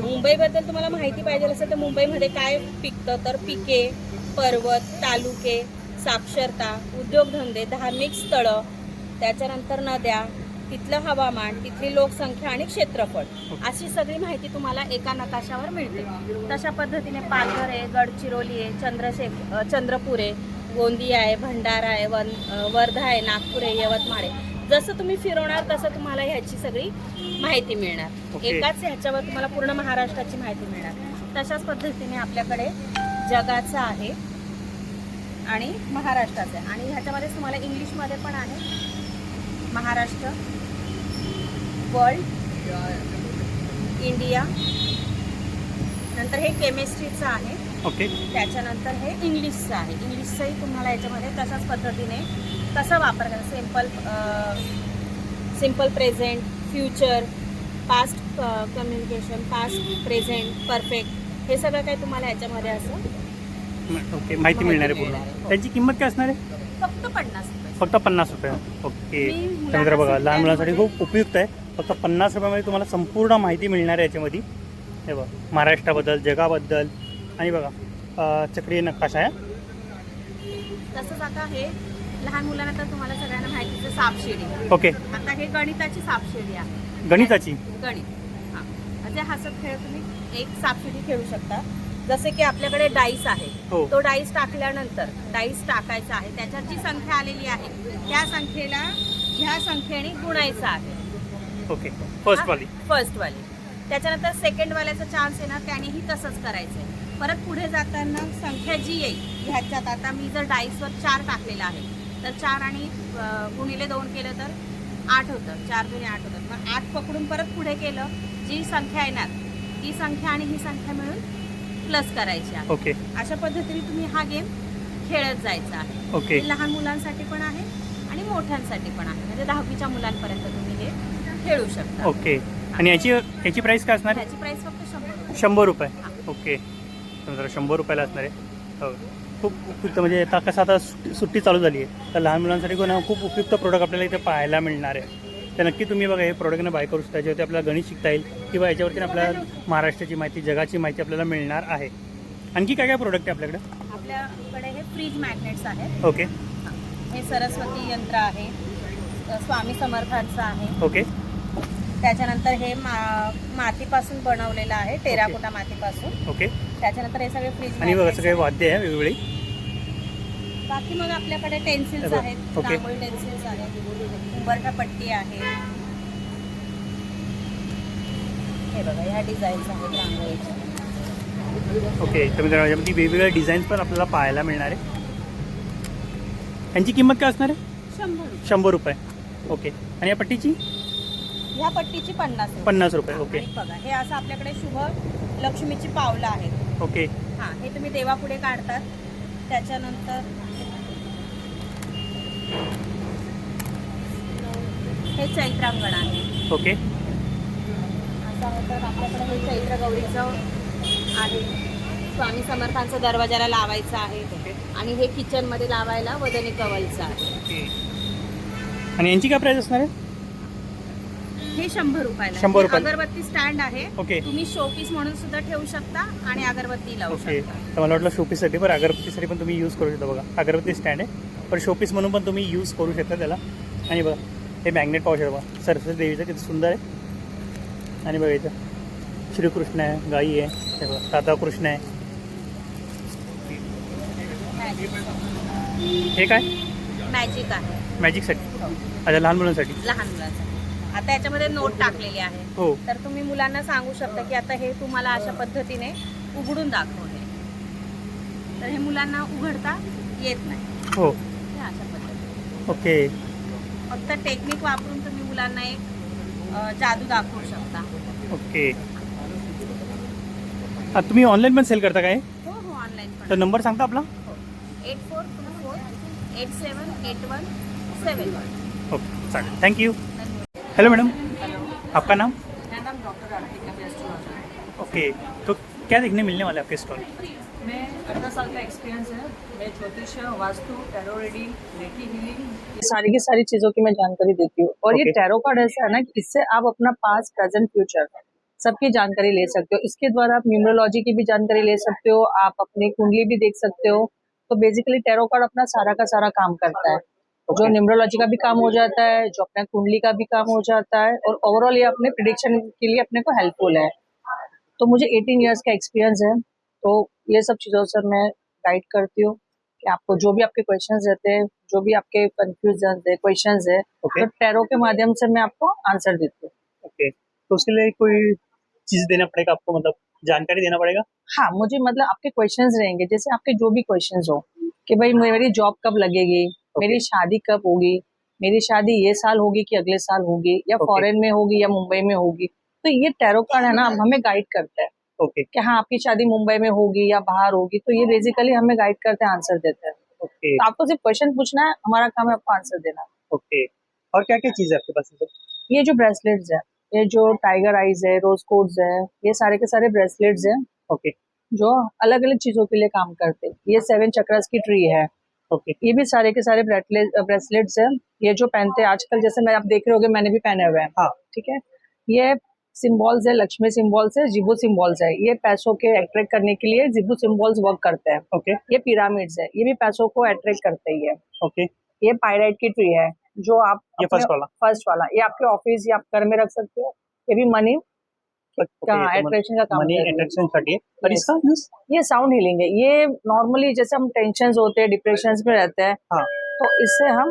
मुंबईबद्दल तुम्हाला माहिती पाहिजे असेल तर मुंबईमध्ये काय पिकतं, तर पिके, पर्वत, तालुके, साक्षरता, उद्योगधंदे, धार्मिक स्थळं, त्याच्यानंतर नद्या, तिथलं हवामान, तिथली लोकसंख्या आणि क्षेत्रफळ, अशी सगळी माहिती तुम्हाला एका नकाशावर मिळते. तशा पद्धतीने पालघर आहे, गडचिरोली आहे, चंद्रपूर आहे, गोंदिया आहे, भंडारा आहे, वर्धा आहे, नागपूर आहे, यवतमाळ आहे. जसं तुम्ही फिरवणार तसं तुम्हाला ह्याची सगळी माहिती मिळणार. ओके. एकाच ह्याच्यावर तुम्हाला पूर्ण महाराष्ट्राची माहिती मिळणार. तशाच पद्धतीने आपल्याकडे जगाचं आहे आणि महाराष्ट्राचं आहे. आणि ह्याच्यामध्ये तुम्हाला इंग्लिशमध्ये पण आहे. महाराष्ट्र, वर्ल्ड, इंडिया, नंतर हे केमिस्ट्रीचं आहे. ओके त्याच्यानंतर हे इंग्लिशचं आहे. इंग्लिशचंही तुम्हाला याच्यामध्ये तशाच पद्धतीने कसं वापर करायचं, simple present, future, past communication, past, present, perfect, हे सगळं काही तुम्हाला याच्यामध्ये असं ओके माहिती मिळणार आहे पूर्ण. हो. त्याची किंमत काय असणार आहे. फक्त 50 रुपये. फक्त 50 रुपये. ओके मी तर मित्र बघा, मुलांना लहान मुलांसाठी खूप उपयुक्त आहे. फक्त 50 रुपयामध्ये तुम्हाला संपूर्ण माहिती मिळणार आहे याच्यामध्ये. हे बघा, महाराष्ट्राबद्दल, जगाबद्दल, आणि बघा चक्रीय नकाशा आहे. तसंच आता हे लहान मुलांना तर तुम्हाला सगळ्यांना माहितीचं सापशिडी. ओके आता हे गणिताची सापशिडी आहे. गणिताची. गणित, हां, म्हणजे हसत खेळ तुम्ही एक सापशिडी खेळू शकता. जसे की आपल्याकडे डाईस आहे, हो. तो डाईस टाकल्यानंतर डाईस टाकायचा आहे, त्याच्यात जी संख्या आलेली आहे त्या संख्येला ह्या संख्येने गुणायचं आहे. ओके फर्स्टवाली. फर्स्टवाली. त्याच्यानंतर सेकंडवाल्याचा चान्स आहे ना, त्यानेही तसंच करायचं आहे. परत पुढे जाताना संख्या जी येईल ह्याच्यात, आता मी जर डाईसवर 4 टाकलेला आहे तर 4 आणि गुणिले 2 केलं तर 8 होतं. 4 दुणे 8 होतं. मग 8 पकडून परत पुढे केलं, जी संख्या येणार ती संख्या आणि ही संख्या मिळून प्लस करायची आहे. ओके अशा पद्धतीने तुम्ही हा गेम खेळत जायचा आहे. ओके हे लहान मुलांसाठी पण आहे आणि मोठ्यांसाठी पण आहे. म्हणजे 10वीच्या मुलांपर्यंत तुम्ही हे खेळू शकता. ओके आणि याची प्राईस काय असणार आहे. ह्याची प्राइस फक्त 100 रुपये. 100 रुपये. ओके जरा 100 रुपयाला असणार आहे. हो खूप उपयुक्त. म्हणजे आता कसं आता सुट्टी चालू झाली आहे तर लहान मुलांसाठी कोण खूप उपयुक्त प्रोडक्ट आपल्याला इथे पाहायला मिळणार आहे. तर नक्की तुम्ही बघा हे प्रोडक्टने बाय करू शकता. याच्यावरती आपल्याला गणित शिकता येईल किंवा याच्यावरती आपल्याला महाराष्ट्राची माहिती, जगाची माहिती आपल्याला मिळणार आहे. आणखी काय काय प्रोडक्ट आहे आपल्याकडे. आपल्याकडे हे फ्रीज मॅग्नेट्स आहेत. ओके हे सरस्वती यंत्र आहे, स्वामी समर्थांचं आहे. ओके त्याच्यानंतर हे मातीपासून बनवलेलं आहे, टेराकोटा मातीपासून. ओके त्याच्यानंतर हे सगळे फ्रीज आणि बघा सगळे वाद्य आहे वेगवेगळी. बाकी मग आपल्याकडे टेन्सिल्स ओके. आहेत, रांगोळी टेन्सिल्स आहेत, उंबरठा पट्टी आहे. हे बघा ह्या डिझाईन्स आहेत रांगोळीच्या. ओके तर मित्रांनो याच्यामध्ये वेगवेगळ्या डिझाईन्स पण आपल्याला पाहायला मिळणार आहे. यांची किंमत काय असणार आहे. 100 रुपये. ओके आणि या पट्टीची. ह्या पट्टीची 50 रुपये. 50 रुपये. ओके आणि बघा हे असं आपल्याकडे शुभ लक्ष्मीची पावलं आहेत. ओके हां, हे तुम्ही देवापुढे काढतात. त्याच्यानंतर हे चैत्रांगण आहे. ओके आता तर आपल्याकडे हे चैत्र गौरीचं आहे. स्वामी समर्थांचं दरवाजाला लावायचं आहे. आणि हे किचनमध्ये लावायला वदनी कवलचं आहे. ओके आणि यांची काय प्राईस असणार आहे. हे 100 रुपयाला. 100 हे रुपयाला. अगरबत्ती स्टँड आहे. ओके तुम्ही शोपीस म्हणून सुद्धा ठेवू शकता आणि अगरबत्ती लावू ओके. शकता. तर मला वाटलं शोपीससाठी, बरं अगरबत्तीसाठी पण तुम्ही यूज करू शकता. बघा अगरबत्ती स्टँड आहे, पण शोपीस म्हणून पण तुम्ही यूज करू शकता त्याला. आणि बघा हे मॅग्नेट पाहू शकता. बघा सरस्वती देवीचं किती सुंदर आहे. आणि बघा इथं श्रीकृष्ण आहे, गाई आहे, हे बघा राधाकृष्ण आहे. हे काय मॅजिक आहे मॅजिकसाठी? अच्छा लहान मुलांसाठी. लहान मुलांसाठी. आता याच्यामध्ये नोट टाकलेली आहे. हो तर तुम्ही मुलांना सांगू शकता की आता हे तुम्हाला अशा पद्धतीने उघडून दाखवणे. तर हे मुलांना उघडता येत नाही. हो हे अशा पद्धतीने ओके फक्त टेक्निक वापरून तुम्ही मुलांना एक जादू दाखवू शकता. ओके. तुम्ही ऑनलाईन पण सेल करता काय? हो हो ऑनलाईन पण. तर नंबर सांगता आपला? 8424878171. ओके चालेल, थैंक यू. हेलो मैडम, आपका नाम? मेरा नाम डॉक्टर आर्थिका एस्ट्रोलॉजर. ओके, तो क्या देखने मिलने वाला है आपके स्टॉल? मैं 18 साल का एक्सपीरियंस है. मैं ज्योतिष, वास्तु, टैरो रीडिंग, रेकी हीलिंग, सारी की सारी चीजों की मैं जानकारी देती हूँ. और ये Okay. टैरो कार्ड ऐसा है ना कि इससे आप अपना पास्ट, प्रेजेंट, फ्यूचर सबकी जानकारी ले सकते हो. इसके द्वारा आप न्यूमरोलॉजी की भी जानकारी ले सकते हो, आप अपनी कुंडली भी देख सकते हो. तो बेसिकली टैरो कार्ड अपना सारा का सारा काम करता है. जो न्यूमरोलॉजी का भी काम हो जाता है, जो अपना कुंडली का भी काम हो जाता है, और ओवरऑल ये अपने प्रिडिक्शन के लिए अपने को हेल्पफुल है. तो मुझे 18 इयर्स का एक्सपीरियंस है, तो ये सब चीज़ों से मैं गाइड करती हूँ कि आपको जो भी आपके क्वेश्चंस रहते हैं, जो भी आपके कंफ्यूजन है, क्वेश्चंस है, ओके तो टैरो के माध्यम से मैं आपको आंसर देती हूँ. ओके. तो उसके लिए कोई चीज़ देना पड़ेगा आपको, मतलब जानकारी देना पड़ेगा? हाँ, मुझे मतलब आपके क्वेश्चंस रहेंगे, जैसे आपके जो भी क्वेश्चंस हो कि भाई मेरी जॉब कब लगेगी, मेरी शादी कब होगी, मेरी शादी ये साल होगी कि अगले साल होगी, या Okay. फॉरेन में होगी या मुंबई में होगी. तो ये टैरो कार्ड है ना, हमें गाइड करता है ओके कि हाँ आपकी शादी मुंबई में होगी या बाहर होगी. तो ये बेसिकली हमें गाइड करते हैं, आंसर देते हैं. ओके तो आपको सिर्फ क्वेश्चन पूछना है, हमारा काम है आपको आंसर देना. ओके. और क्या क्या चीज़ है आपके पास? ये जो ब्रेसलेट्स है, ये जो टाइगर आइज है, रोज कोड्स है, ये सारे के सारे ब्रेसलेट्स है ओके जो अलग अलग चीजों के लिए काम करते हैं. ये 7 चक्रस की ट्री है. ओके ये भी सारे के सारे ब्रेसलेट्स है. ये जो पहनते हैं आजकल, जैसे मैं आप देख रहे होगे, मैंने भी पहने हुए हैं. हाँ. ठीक है. ये सिंबल्स है, लक्ष्मी सिंबल्स है, जिबू सिंबल्स है. ये पैसों के अट्रैक्ट करने के लिए जिबू सिंबल्स वर्क करते हैं. ओके ये पिरामिड्स है, ये भी पैसों को अट्रैक्ट करते ही है. ओके. ये पायराइट की ट्री है, जो आप ये फर्स्ट वाला? फर्स्ट वाला, ये आपके ऑफिस या आप घर में रख सकते हो. ये भी मनी अट्रैक्शन का काम मनी करता है. अट्रैक्शन साठी है. और Yes. इसका यूज? ये साउंड हीलिंग है. ये नॉर्मली जैसे हम टेंशन होते हैं, डिप्रेशन में रहते हैं, हाँ. तो इससे हम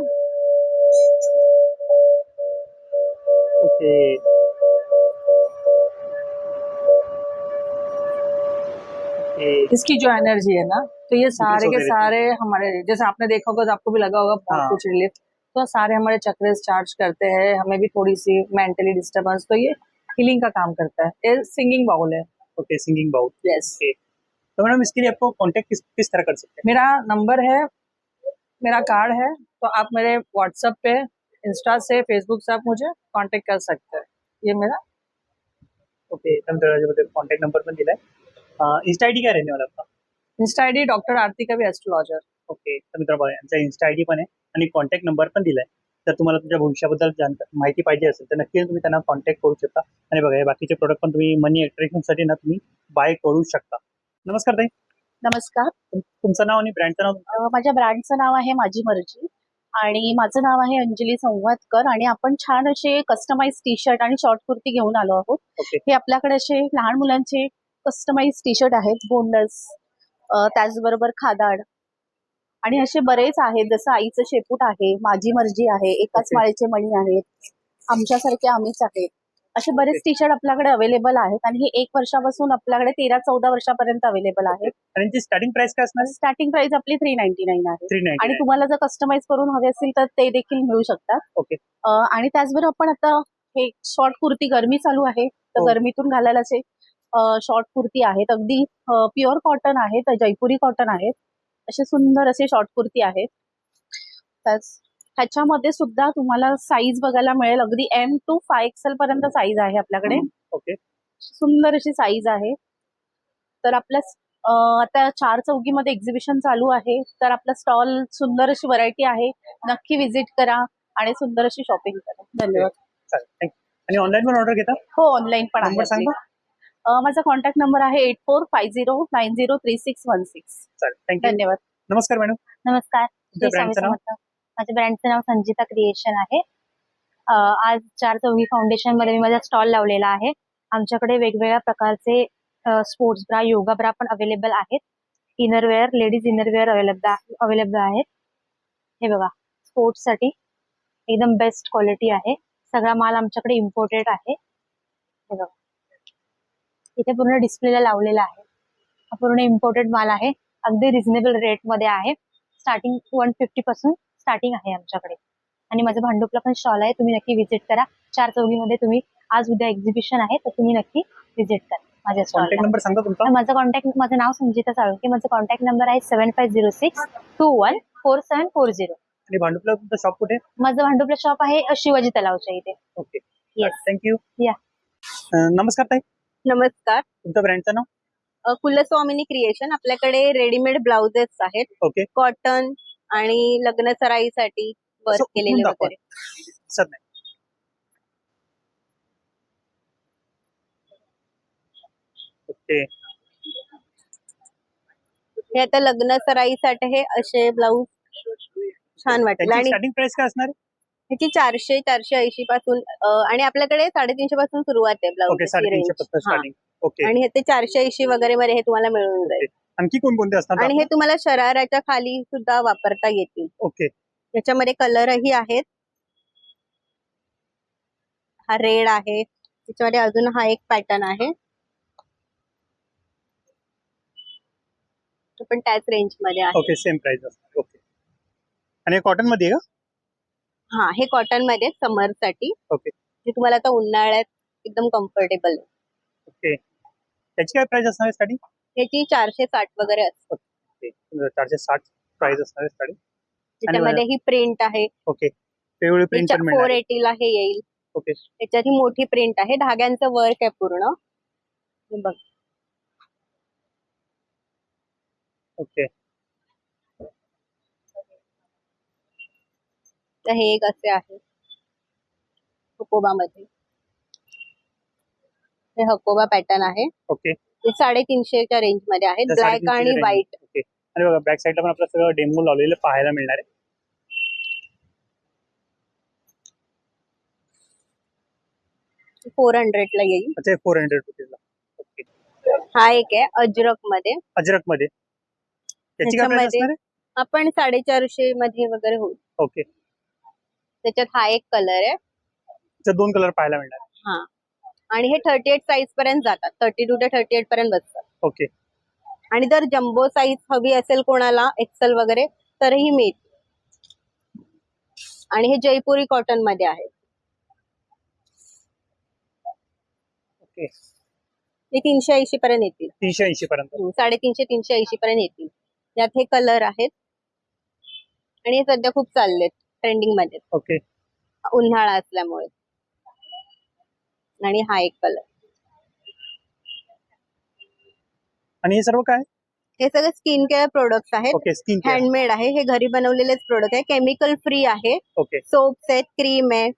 ओके ओके. इसकी जो एनर्जी है ना, तो ये सारे के होते रहते सारे हमारे, जैसे आपने देखा होगा तो आपको भी लगा होगा बहुत हाँ. कुछ रिलीफ. तो सारे हमारे चक्र चार्ज करते हैं, हमें भी थोड़ी सी मेंटली डिस्टर्बेंस, तो ये हीलिंग का काम करता है. ये सिंगिंग बाउल है. Okay singing bowl. Yes. Okay. तो मैडम इसके लिए आपको कांटेक्ट किस तरह कर सकते हैं? मेरा नंबर है, मेरा कार्ड है, तो आप मेरे व्हाट्सएप पे, इंस्टा से, फेसबुक से आप मुझे कांटेक्ट कर सकते हैं. ये मेरा ओके. त्यामध्ये कॉन्टॅक्ट नंबर पण दिलाय. इंस्टा आयडी काय रहने वाला आपका? इंस्टा आईडी डॉक्टर आरती कवी एस्ट्रोलॉजर. ओके. तर मित्रांनो बघा, यांचा इंस्टा आयडी पण आहे आणि कॉन्टॅक्ट नंबर पण दिलाय. जर तुम्हाला तुमच्या भविष्याबद्दल माहिती पाहिजे असेल तर नक्की तुम्ही त्यांना कॉन्टॅक्ट करू शकता. आणि बघा हे बाकीचे प्रोडक्ट पण तुम्ही मनी अट्रॅक्शनसाठी ना तुम्ही बाय करू शकता. नमस्कार ताई, नमस्कार. तुमचं नाव आणि ब्रँडचं नाव? माझ्या ब्रँडचं नाव आहे माझी मर्जी आणि माझं नाव आहे अंजली संवादकर आणि आपण छान असे कस्टमाइज टी शर्ट आणि शॉर्ट कुर्ती घेऊन आलो आहोत. ओके हे आपल्याकडे असे लहान मुलांचे कस्टमाइज टी शर्ट आहेत, बोनलेस, त्याचबरोबर खादाड आणि असे बरेच आहेत, जसं आईचं शेपूट आहे, माझी मर्जी आहे, एकाच ओके. माळेचे मणी आहेत, आमच्यासारखे आम्हीच आहेत. असे बरेच टी शर्ट आपल्याकडे अवेलेबल आहेत आणि हे 1 वर्षापासून आपल्याकडे 13-14 वर्षापर्यंत अवेलेबल आहेत. आणि ती स्टार्टिंग प्राइस काय असणार? स्टार्टिंग प्राइस आपली 399 आहे. 399. आणि तुम्हाला जर कस्टमाइज करून हवे असतील तर ते देखील मिळू शकतात. ओके आणि त्याचबरोबर आपण आता हे शॉर्ट कुर्ती, गरमी चालू आहे तर हो. गरमीतून घालायला असे शॉर्ट कुर्ती आहेत, अगदी प्युअर कॉटन आहेत, जयपुरी कॉटन आहेत, असे सुंदर असे शॉर्ट कुर्ती आहेत. ह्याच्यामध्ये सुद्धा तुम्हाला साईज बघायला मिळेल, अगदी M to 5XL पर्यंत साईज आहे आपल्याकडे. ओके. सुंदर अशी साईज आहे. तर आपल्या आता 4 चौकीमध्ये एक्झिबिशन चालू आहे, तर आपला स्टॉल, सुंदर अशी व्हरायटी आहे, नक्की व्हिजिट करा आणि सुंदर अशी शॉपिंग करा. धन्यवाद. चालेल, थँक्यू. आणि ऑनलाईन पण ऑर्डर घेता? हो, ऑनलाईन पण नंबर आहे. सांगा. माझा कॉन्टॅक्ट नंबर आहे 8450903616. चालेल, थँक्यू. धन्यवाद. नमस्कार मॅडम, नमस्कार. तुमच्या श्री स्वामी ब्रँडचं नाव? समर्थ. माझ्या ब्रँडचं नाव संजिता क्रिएशन आहे. आज 4 चौघी फाउंडेशन मध्ये मी माझा स्टॉल लावलेला आहे. आमच्याकडे वेगवेगळ्या प्रकारचे स्पोर्ट्स ब्रा, योगा ब्रा पण अवेलेबल आहेत. इनरवेअर, लेडीज इनरवेअर अवेलेबल आहेत. हे बघा, स्पोर्ट्स साठी एकदम बेस्ट क्वालिटी आहे. सगळा माल आमच्याकडे इम्पोर्टेड आहे. हे बघा, इथे पूर्ण डिस्प्लेला लावलेला आहे. हा पूर्ण इम्पोर्टेड माल आहे. अगदी रिझनेबल रेट मध्ये आहे. स्टार्टिंग 150 पासून स्टार्टिंग आहे आमच्याकडे. आणि माझं भांडुपला पण स्टॉल आहे, तुम्ही नक्की व्हिजिट करा. 4 चौघीमध्ये तुम्ही आज उद्या एक्झिबिशन आहे, तर तुम्ही नक्की व्हिजिट करा माझ्या कॉन्टॅक्ट स्टॉलला. नंबर सांगा तुमचा. माझं नाव संजिता साळुंके. माझा कॉन्टॅक्ट नंबर आहे 7506214740. आणि भांडुपला तुमचं शॉप कुठे? माझं भांडुपला शॉप आहे शिवाजी तलावच्या इथे. Okay, yes. थँक्यू. या. नमस्कार ताई, नमस्कार. तुमच्या ब्रँडचं नाव? कुलस्वामिनी क्रिएशन. आपल्याकडे रेडीमेड ब्लाउजेस आहेत, ओके. कॉटन आणि लग्न सराईसाठी वर्क असं केलेले उठून दाखवा. वगैरे. सर नाही. ओके, हे आता लग्न सराईसाठी हे असे ब्लाऊज छान वाटले. त्याची आणि स्टार्टिंग प्राइस काय असणार आहे? ह्याची 400-480 पासून आणि आपल्याकडे 350 पासून सुरुवात आहे ओके, ब्लाऊज 350 पासून स्टार्टिंग. ओके, आणि हे ते 480 वगैरे मध्ये हे तुम्हाला मिळून जाईल. आणखी कोणकोणते असतात? आणि हे तुम्हाला शराराच्या खाली सुद्धा वापरता येतील. ओके, याच्यामध्ये कलरही आहेत. हा रेड आहे, त्याच्यामध्ये अजून हा एक पॅटर्न आहे, तो पण त्याच रेंज मध्ये आहे. ओके, सेम प्राइस असणार. ओके, आणि कॉटन मध्ये आहे का? हा, हे कॉटन मध्ये समर साठी. ओके, जे तुम्हाला आता उन्हाळ्यात एकदम कम्फर्टेबल. ओके, त्याची काय प्राइस असणार आहे स्टार्टिंग? याची 460 वगैरे असते. ओके, 460 प्राइस असणार आहे स्टार्टिंग. त्याच्यामध्ये ही प्रिंट आहे. ओके, वेगवेगळी प्रिंट पण मिळणार आहे. 480 ला हे येईल. ओके, त्याच्यात ही मोठी प्रिंट आहे, धाग्यांचं वर्क आहे पूर्ण. हे बघ, ओके, तर हे एक असे आहे हकोबा मध्ये. हे हकोबा पॅटर्न आहे. ओके. हे 350 च्या रेंज मध्ये आहे, त्या ब्लॅक 350 आणि range. व्हाईट. ओके, आणि बघा बॅक साईडला पण आपलं सगळं डेमो लावलेलं पाहायला मिळणार आहे. $400 ला येईल. अच्छा, 400 रुपीजला. ओके, हा एक आहे अजरक मध्ये. अजरक मध्ये. त्याची काय प्राइस त्याच्यामध्ये असणार आहे? आपण 450 मध्ये वगैरे होईल. ओके, त्याच्यात हा एक कलर आहे. त्याचे 2 कलर पाहायला मिळणार आहे. हा, आणि हे 38 साईज पर्यंत जातात, 32 ते 38 पर्यंत बसतात. ओके, आणि जर जम्बो साईज हवी असेल कोणाला, एक्सेल वगैरे, तरीही मिळते. आणि हे जयपुरी कॉटन मध्ये आहे. ओके, हे 380 पर्यंत येतील. 380 पर्यंत. 350-380 पर्यंत येतील. यात हे कलर आहेत आणि हे सध्या खूप चाललेत ट्रेंडिंग मध्ये, ओके, उन्हाळा असल्यामुळे. आणि हा एक कलर. आणि हे सर्व काय? हे सगळे स्किन केअर प्रोडक्ट्स आहेत. Okay, skin care. हँडमेड आहे, हे घरी बनवलेलेच प्रोडक्ट आहे, केमिकल फ्री आहे. ओके, सोप्स आहेत, क्रीम आहे.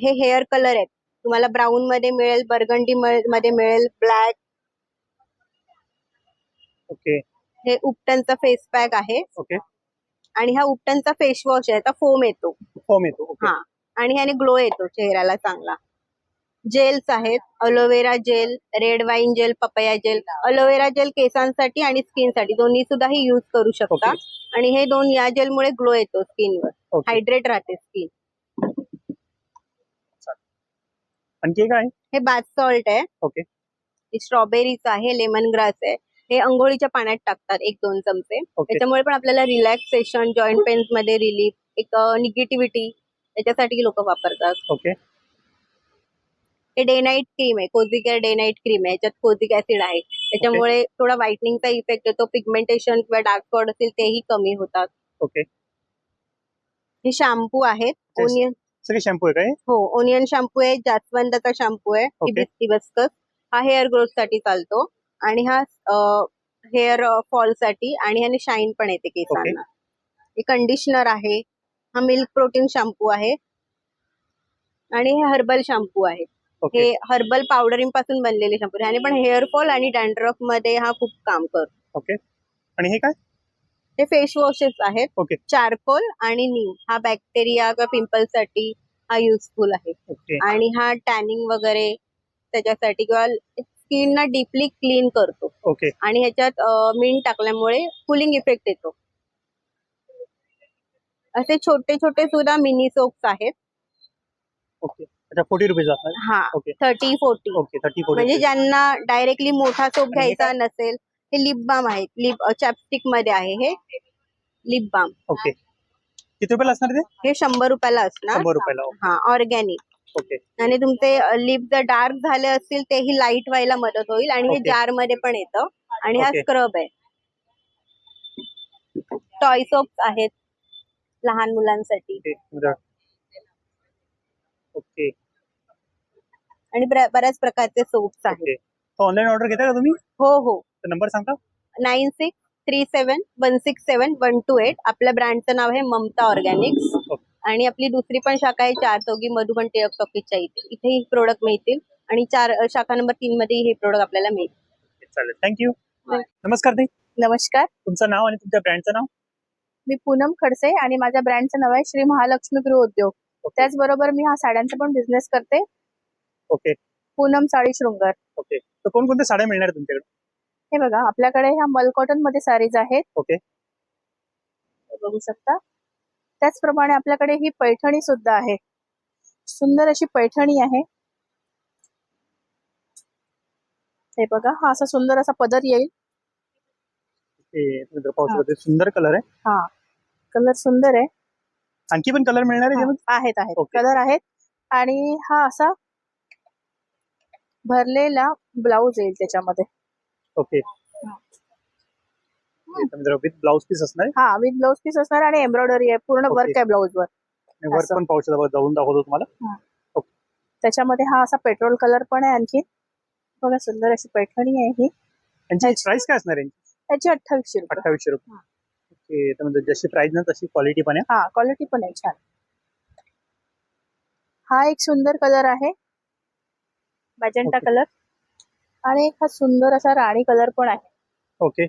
हे हेअर कलर आहेत, तुम्हाला ब्राऊन मध्ये मिळेल, बर्गंडी मध्ये मिळेल, ब्लॅक. ओके, हे उपटनचा फेस पॅक आहे. ओके, आणि हा उपटनचा फेस वॉश आहे, त्याचा फोम येतो. फॉर्म येतो. ओके, हा, आणि ह्याने ग्लो येतो चेहऱ्याला चांगला. जेल्स आहेत, aloe vera gel, red wine gel, papaya gel. Aloe vera gel केसांसाठी आणि स्किन साठी दोन्ही सुद्धा ही युज करू शकता. ओके. आणि हे दोन या जेलमुळे ग्लो येतो स्किनवर, ओके. हायड्रेट राहते स्किन. आणखी काय आहे? हे बाथ सॉल्ट आहे. ओके, स्ट्रॉबेरीच आहे, लेमन ग्रास आहे. हे अंघोळीच्या पाण्यात टाकतात 1-2 चमचे. ओके. त्याच्यामुळे पण आपल्याला रिलॅक्सेशन, जॉईंट पेन्स मध्ये रिलीफ, एक निगेटिव्हिटी, त्याच्यासाठी लोक वापरतात. ओके, हे डे नाईट क्रीम आहे, cosy care day night cream आहे. याच्यात कोझिक ऍसिड आहे, त्याच्यामुळे थोडा व्हाइटनिंगचा इफेक्ट येतो. पिगमेंटेशन किंवा डार्क स्पॉट असेल तेही कमी होतात. ओके. हे शॅम्पू आहेत, Yes. ओनियन. सगळे शॅम्पू आहे काय? हो, ओनियन शॅम्पू आहे, जास्वंदाचा शॅम्पू आहे, Okay. हिबिस्कस. हा हेअर ग्रोथ साठी चालतो आणि हा हेअर फॉल साठी, आणि ह्याने शाईन पण येते केसांना. हे कंडिशनर आहे. हा मिल्क प्रोटीन शॅम्पू आहे. आणि हे हर्बल शॅम्पू आहे. ओके हे हर्बल पावडरिंग पासून बनलेले शॅम्पू ह्याने पण हेअरफॉल आणि डॅन्ड्रफ मध्ये हा खूप काम करतो. ओके आणि हे काय? हे फेस वॉशेस आहेत. ओके चारकोल आणि नीम हा बॅक्टेरिया किंवा पिंपल साठी हा युजफुल आहे. ओके आणि हा टॅनिंग वगैरे त्याच्यासाठी किंवा स्किन ना डीपली क्लीन करतो. ओके आणि ह्याच्यात मीठ टाकल्यामुळे कूलिंग इफेक्ट येतो. असे छोटे छोटे सुद्धा मिनी सोप्स आहेत. ओके अच्छा 40 रुपीज असणार. हा ओके 30-40 ओके 30-40 म्हणजे ज्यांना डायरेक्टली मोठा सोप आणि हे घ्यायचा नसेल, हे लिप बाम आहेत. लिप चॅपस्टिक मध्ये आहे हे लिप बाम. ओके किती रुपयाला असणार ते? हे 100 रुपयाला असणार. 100 रुपयाला. हा ऑर्गॅनिक. ओके आणि तुमचे लिप जर डार्क झाले असतील तेही लाईट व्हायला मदत होईल. आणि हे ओके. जार मध्ये पण येतं. आणि हा ओके. स्क्रब आहे. टॉय सोप्स आहेत लहान मुलांसाठी. ओके आणि बऱ्याच प्रकारचे सोप्स आहेत. ओके ऑनलाईन ऑर्डर घेता का तुम्ही? हो हो. नंबर सांगता? 9637167128. आपल्या ब्रँडचं नाव आहे ममता ऑर्गॅनिक्स. ओके. आणि आपली दुसरी पण शाखा आहे चारचौगी मधुबन टिळक टॉकीजच्या इथे. इथेही प्रोडक्ट मिळतील. आणि शाखा नंबर 3 मध्ये हे प्रोडक्ट आपल्याला मिळतील. चालेल थँक्यू. नमस्कार ताई, नमस्कार, तुमचं नाव आणि तुमच्या ब्रँडचं नाव? मी पूनम खडसे आणि माझ्या ब्रँडचं नाव आहे श्री महालक्ष्मी गृह उद्योग. त्याचबरोबर मी हा साड्यांचा पण बिझनेस करते. ओके पूनम साडी शृंगार. ओके तर कोणकोणत्या साड्या मिळणार आहे तुमच्याकडे? हे बघा आपल्याकडे ह्या मल कॉटन मध्ये साडीज आहेत. ओके हे बघू शकता. त्याचप्रमाणे आपल्याकडे ही पैठणी सुद्धा आहे. सुंदर अशी पैठणी आहे. हे बघा हा असा सुंदर असा पदर येईल. ते तुम्ही पाहू शकता, ते सुंदर कलर आहे. हा कलर सुंदर आहे. आणखी पण कलर मिळणार आहे त्यामध्ये? आहेत आहेत ओके. कलर आहेत. आणि हा असा भरलेला ब्लाऊज येईल त्याच्यामध्ये. ओके विथ ब्लाउज पीस असणार आहे. हा विथ ब्लाऊज पीस असणार आणि एम्ब्रॉयडरी आहे. पूर्ण ओके. वर्क आहे ब्लाऊज वर. वर्क असं. पण पाहू शकता, जाऊन दाखवतो तुम्हाला. त्याच्यामध्ये हा असा पेट्रोल कलर पण आहे. आणखी बघा सुंदर अशी पैठणी आहे ही. यांची प्राइस काय असणार आहे? त्याची 2800 रुपये. 2800 रुपये. ओके तर म्हणजे जशी प्राइस ना तशी क्वालिटी पण आहे. हा क्वालिटी पण आहे छान. हा एक सुंदर कलर आहे मॅजेंटा ओके. कलर. आणि एक हा सुंदर असा राणी कलर पण आहे. ओके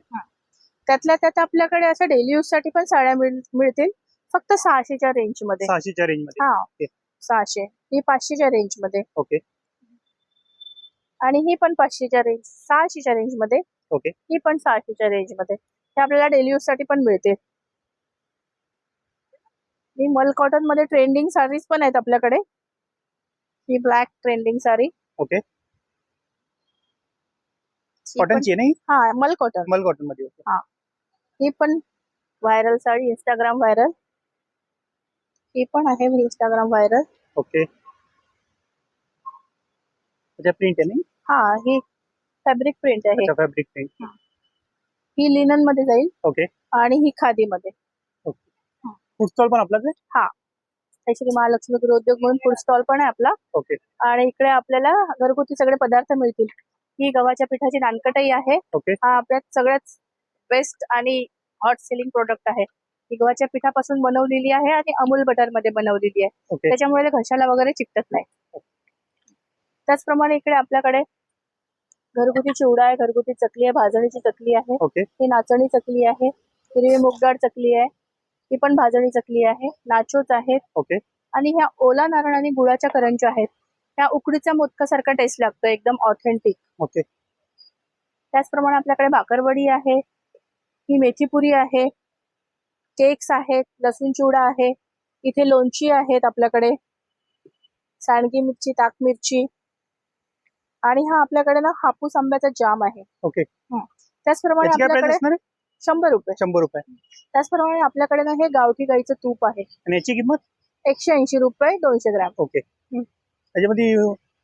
त्यातल्या त्यात आपल्याकडे असं डेली यूज साठी पण साड्या मिळतील. फक्त 600च्या रेंज मध्ये. 600च्या रेंज मध्ये. हा ओके 600. ही 500च्या रेंज मध्ये. ओके आणि ही पण 500च्या रेंज 600च्या रेंज मध्ये. ओके ही पण 600च्या रेंज मध्ये. हे आपल्याला डेली यूज साठी पण मिळते. ही मल कॉटन मध्ये ट्रेंडिंग साडीज पण आहेत आपल्याकडे. ही ब्लॅक ट्रेंडिंग साडी. ओके ही पण- कॉटनची आहे नाही? हा मल कॉटन. मल कॉटन मध्ये. ओके हा ही पण व्हायरल साडी. Instagram viral. ही पण आहे इंस्टाग्राम व्हायरल. ओके त्याच्या प्रिंट आहे नाही? हा ही फॅब्रिक प्रिंट आहे. अच्छा फॅब्रिक प्रिंट. ही लिनन मध्ये जाईल. ओके आणि ही खादी मध्ये. फूड स्टॉल पण आपलाच आहे? हा श्री महालक्ष्मी गृह उद्योग म्हणून फूड स्टॉल पण आहे आपला. ओके आणि इकडे आपल्याला घरगुती सगळे पदार्थ मिळतील. ही गव्हाच्या पिठाची नानकटाई आहे. ओके हा आपल्यात सगळ्यात बेस्ट आणि हॉट सेलिंग प्रोडक्ट आहे. ही गव्हाच्या पिठापासून बनवलेली आहे आणि अमूल बटर मध्ये बनवलेली आहे. ओके त्याच्यामुळे घशाला वगैरे चिकटत नाही. त्याचप्रमाणे इकडे आपल्याकडे घरगुती चिवडा आहे. घरगुती चकली आहे. भाजणीची चकली आहे. ओके ही नाचणी चकली आहे. हिरवी मुगडाळ चकली आहे. ही पण भाजणी चकली आहे. नाचोच आहेत. ओके आणि ह्या ओला नारळ आणि गुळाच्या करंज्या आहेत. ह्या उकडीच्या मोदकासारखा टेस्ट लागतो एकदम ऑथेंटिक. ओके त्याचप्रमाणे आपल्याकडे भाकरवडी आहे. ही मेथीपुरी आहे. केक्स आहेत. लसूण चिवडा आहे. इथे लोणची आहेत आपल्याकडे. सांडगी मिरची, ताक मिरची. आणि हा आपल्याकडे ना हापूस आंब्याचा जाम आहे. ओके त्याचप्रमाणे याची काय प्राइस आपल्याकडे असणार आहे? 100 रुपये. 100 रुपये. त्याचप्रमाणे आपल्याकडे ना हे गावठी गाईचं तूप आहे. आणि याची किंमत? 180 रुपये 200 ग्रॅम. ओके त्याच्यामध्ये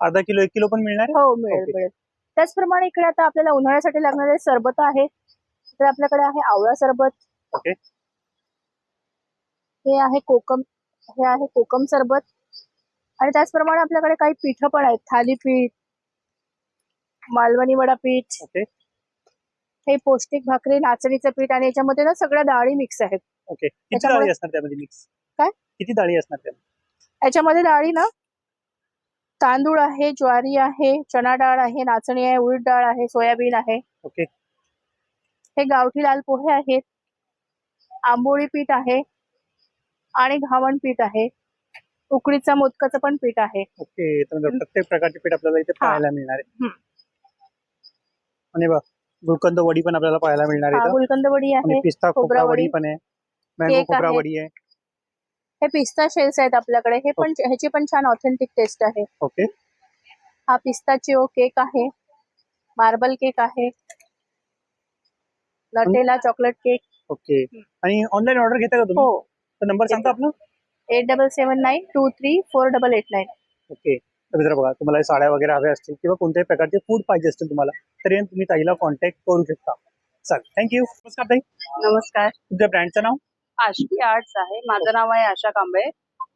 अर्धा किलो 1 किलो पण मिळणार आहे? हो मिळेल ओके. मिळेल. त्याचप्रमाणे इकडे आता आपल्याला उन्हाळ्यासाठी लागणारे सरबत आहे. इकडे आपल्याकडे आहे आवळा सरबत. ओके हे आहे कोकम. हे आहे कोकम सरबत. आणि त्याचप्रमाणे आपल्याकडे काही पीठ पण आहेत. थालीपीठ, मालवणी वडा पीठ. ओके हे पौष्टिक भाकरी, नाचणीचं पीठ. आणि याच्यामध्ये ना सगळ्या डाळी मिक्स आहेत. ओके किती त्याच्यामुळे- डाळी असणार त्यामध्ये मिक्स? काय? किती डाळी असणार त्यामध्ये? याच्यामध्ये डाळी ना तांदूळ आहे, ज्वारी आहे, चणा डाळ आहे, नाचणी आहे, उडीद डाळ आहे, सोयाबीन आहे. ओके. हे गावठी लाल पोहे आहेत, आंबोळी पीठ आहे आणि घावण पीठ आहे. उकडीचा मोदकाचं पण पीठ आहे. ओके. तर म्हणजे प्रत्येक प्रकारचे पीठ आपल्याला इथे पाहायला मिळणार आहे. आणि बघ गुलकंद वडी पण आपल्याला पाहायला मिळणार आहे इथं. गुलकंद वडी आणि आहे, पिस्ता खोबरा वडी पण आहे, मँगो केक खोबरा आहे. वडी आहे. हे पिस्ता शेल्स आहेत आपल्याकडे. हे पण ह्याची पण छान ऑथेंटिक टेस्ट आहे. ओके. हा पिस्ताचिओ केक आहे, मार्बल केक आहे, नटेला चॉकलेट केक. ओके. आणि ऑनलाईन ऑर्डर घेता का तुम्ही? हो. तर नंबर सांगता आपला? 8779234889. ओके. तर मित्र बघा, तुम्हाला साड्या वगैरे हव्या असतील किंवा कोणत्याही प्रकारचे फूड पाहिजे असतील तुम्हाला, तरी तुम्ही ताईला कॉन्टॅक्ट करू शकता. चालेल, थँक्यू. नमस्कार ताई, नमस्कार. तुमच्या ब्रँडचं नाव? आष्टी आर्ट्स आहे. माझं नाव आहे आशा कांबळे.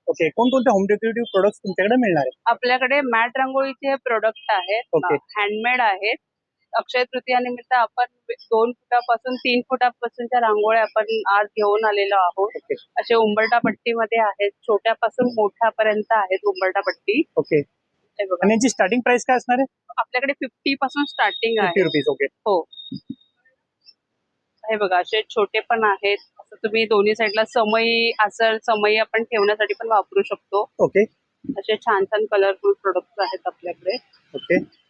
ओके. कोणकोणते होम डेकोरेटिव्ह प्रोडक्ट्स तुमच्याकडे मिळणार आहे? आपल्याकडे मॅट रांगोळीचे प्रोडक्ट आहेत, ओके. हँडमेड आहेत. अक्षय तृतीयानिमित्त आपण 2 फुटापासून 3 फुटापासूनच्या रांगोळ्या आपण आज घेऊन आलेलो आहोत. ओके. असे उंबरठा पट्टीमध्ये आहेत, छोट्यापासून मोठ्यापर्यंत आहेत उंबरठा पट्टी. ओके. हे बघा, आणि यांची स्टार्टिंग प्राइस काय असणार आहे? आपल्याकडे 50 पासून स्टार्टिंग 50 आहे. रुपीज. ओके. हो. हे बघा, असे छोटे पण आहेत. असं तुम्ही दोन्ही साईडला समई असं समई आपण ठेवण्यासाठी पण वापरू शकतो. ओके. असे छान छान कलरफुल प्रोडक्ट्स आहेत आपल्याकडे. ओके.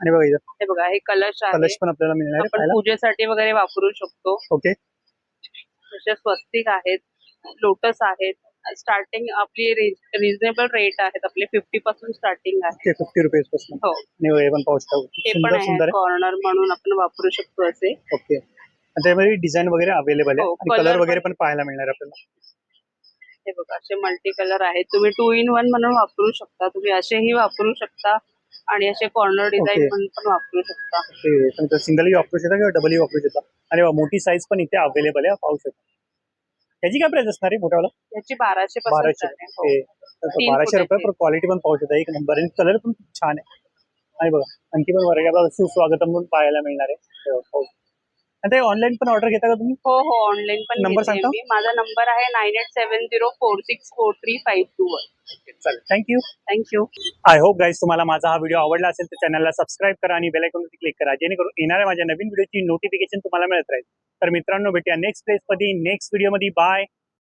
आणि बघा इथं हे बघा, हे कलश आहे, कलश पण आपल्याला मिळणार आहे आपण पाहायला. पूजेसाठी वगैरे वापरू शकतो. ओके. असे स्वस्तिक आहेत, लोटस आहेत. स्टार्टिंग आपली रिझनेबल रेट आहेत आपले, 50 पासून स्टार्टिंग आहे. ओके. 50 रुपीज पासून. हो. आणि हे पण पाहू शकता, हे पण सुंदर आहे सुंदर आहे. कॉर्नर म्हणून आपण वापरू शकतो असे. ओके. आणि त्यामध्ये डिझाईन वगैरे अवेलेबल आहे हो, आणि color कलर वगैरे पण- पण पाहायला मिळणार आहे आपल्याला. हे बघा, असे मल्टी कलर आहेत. तुम्ही 2 in 1 म्हणून वापरू शकता. तुम्ही असेही वापरू शकता आणि असे कॉर्नर डिझाईन ओके. म्हणून पण वापरू शकता. ओके. तुमचं सिंगलही वापरू शकता किंवा डबलही वापरू शकता. आणि मोठी साईज पण इथे अवेलेबल आहे, पाहू शकता. त्याची काय प्राइस असणार आहे मोठ्यावाला? याची 1200 पासून 1200. आहे. हो. ओके. तर 3 1200 रुपये, फुटाची. पण क्वालिटी पण पाहू शकता एक नंबर. आणि कलर पण खूप छान आहे. आणि बघा आणखी पण व्हरायटी आपल्याला सुस्वागतम म्हणून पाहायला मिळणार आहे. पाहू. आणि ते ऑनलाईन पण ऑर्डर घेता का तुम्ही? हो हो, ऑनलाईन पण नंबर घेते सांगता? मी. माझा नंबर आहे 987046435521. चालेल, thank you. Thank you. I hope guys तुम्हाला माझा हा व्हिडिओ आवडला असेल तर चॅनलला सबस्क्राईब करा आणि बेल आयकॉनवरती क्लिक करा, जेणेकरून येणाऱ्या माझ्या नवीन व्हिडिओची नोटिफिकेशन तुम्हाला मिळत राहील. तर मित्रांनो, भेटूया नेक्स्ट प्लेस मध्ये, नेक्स्ट व्हिडिओ मध्ये. बाय.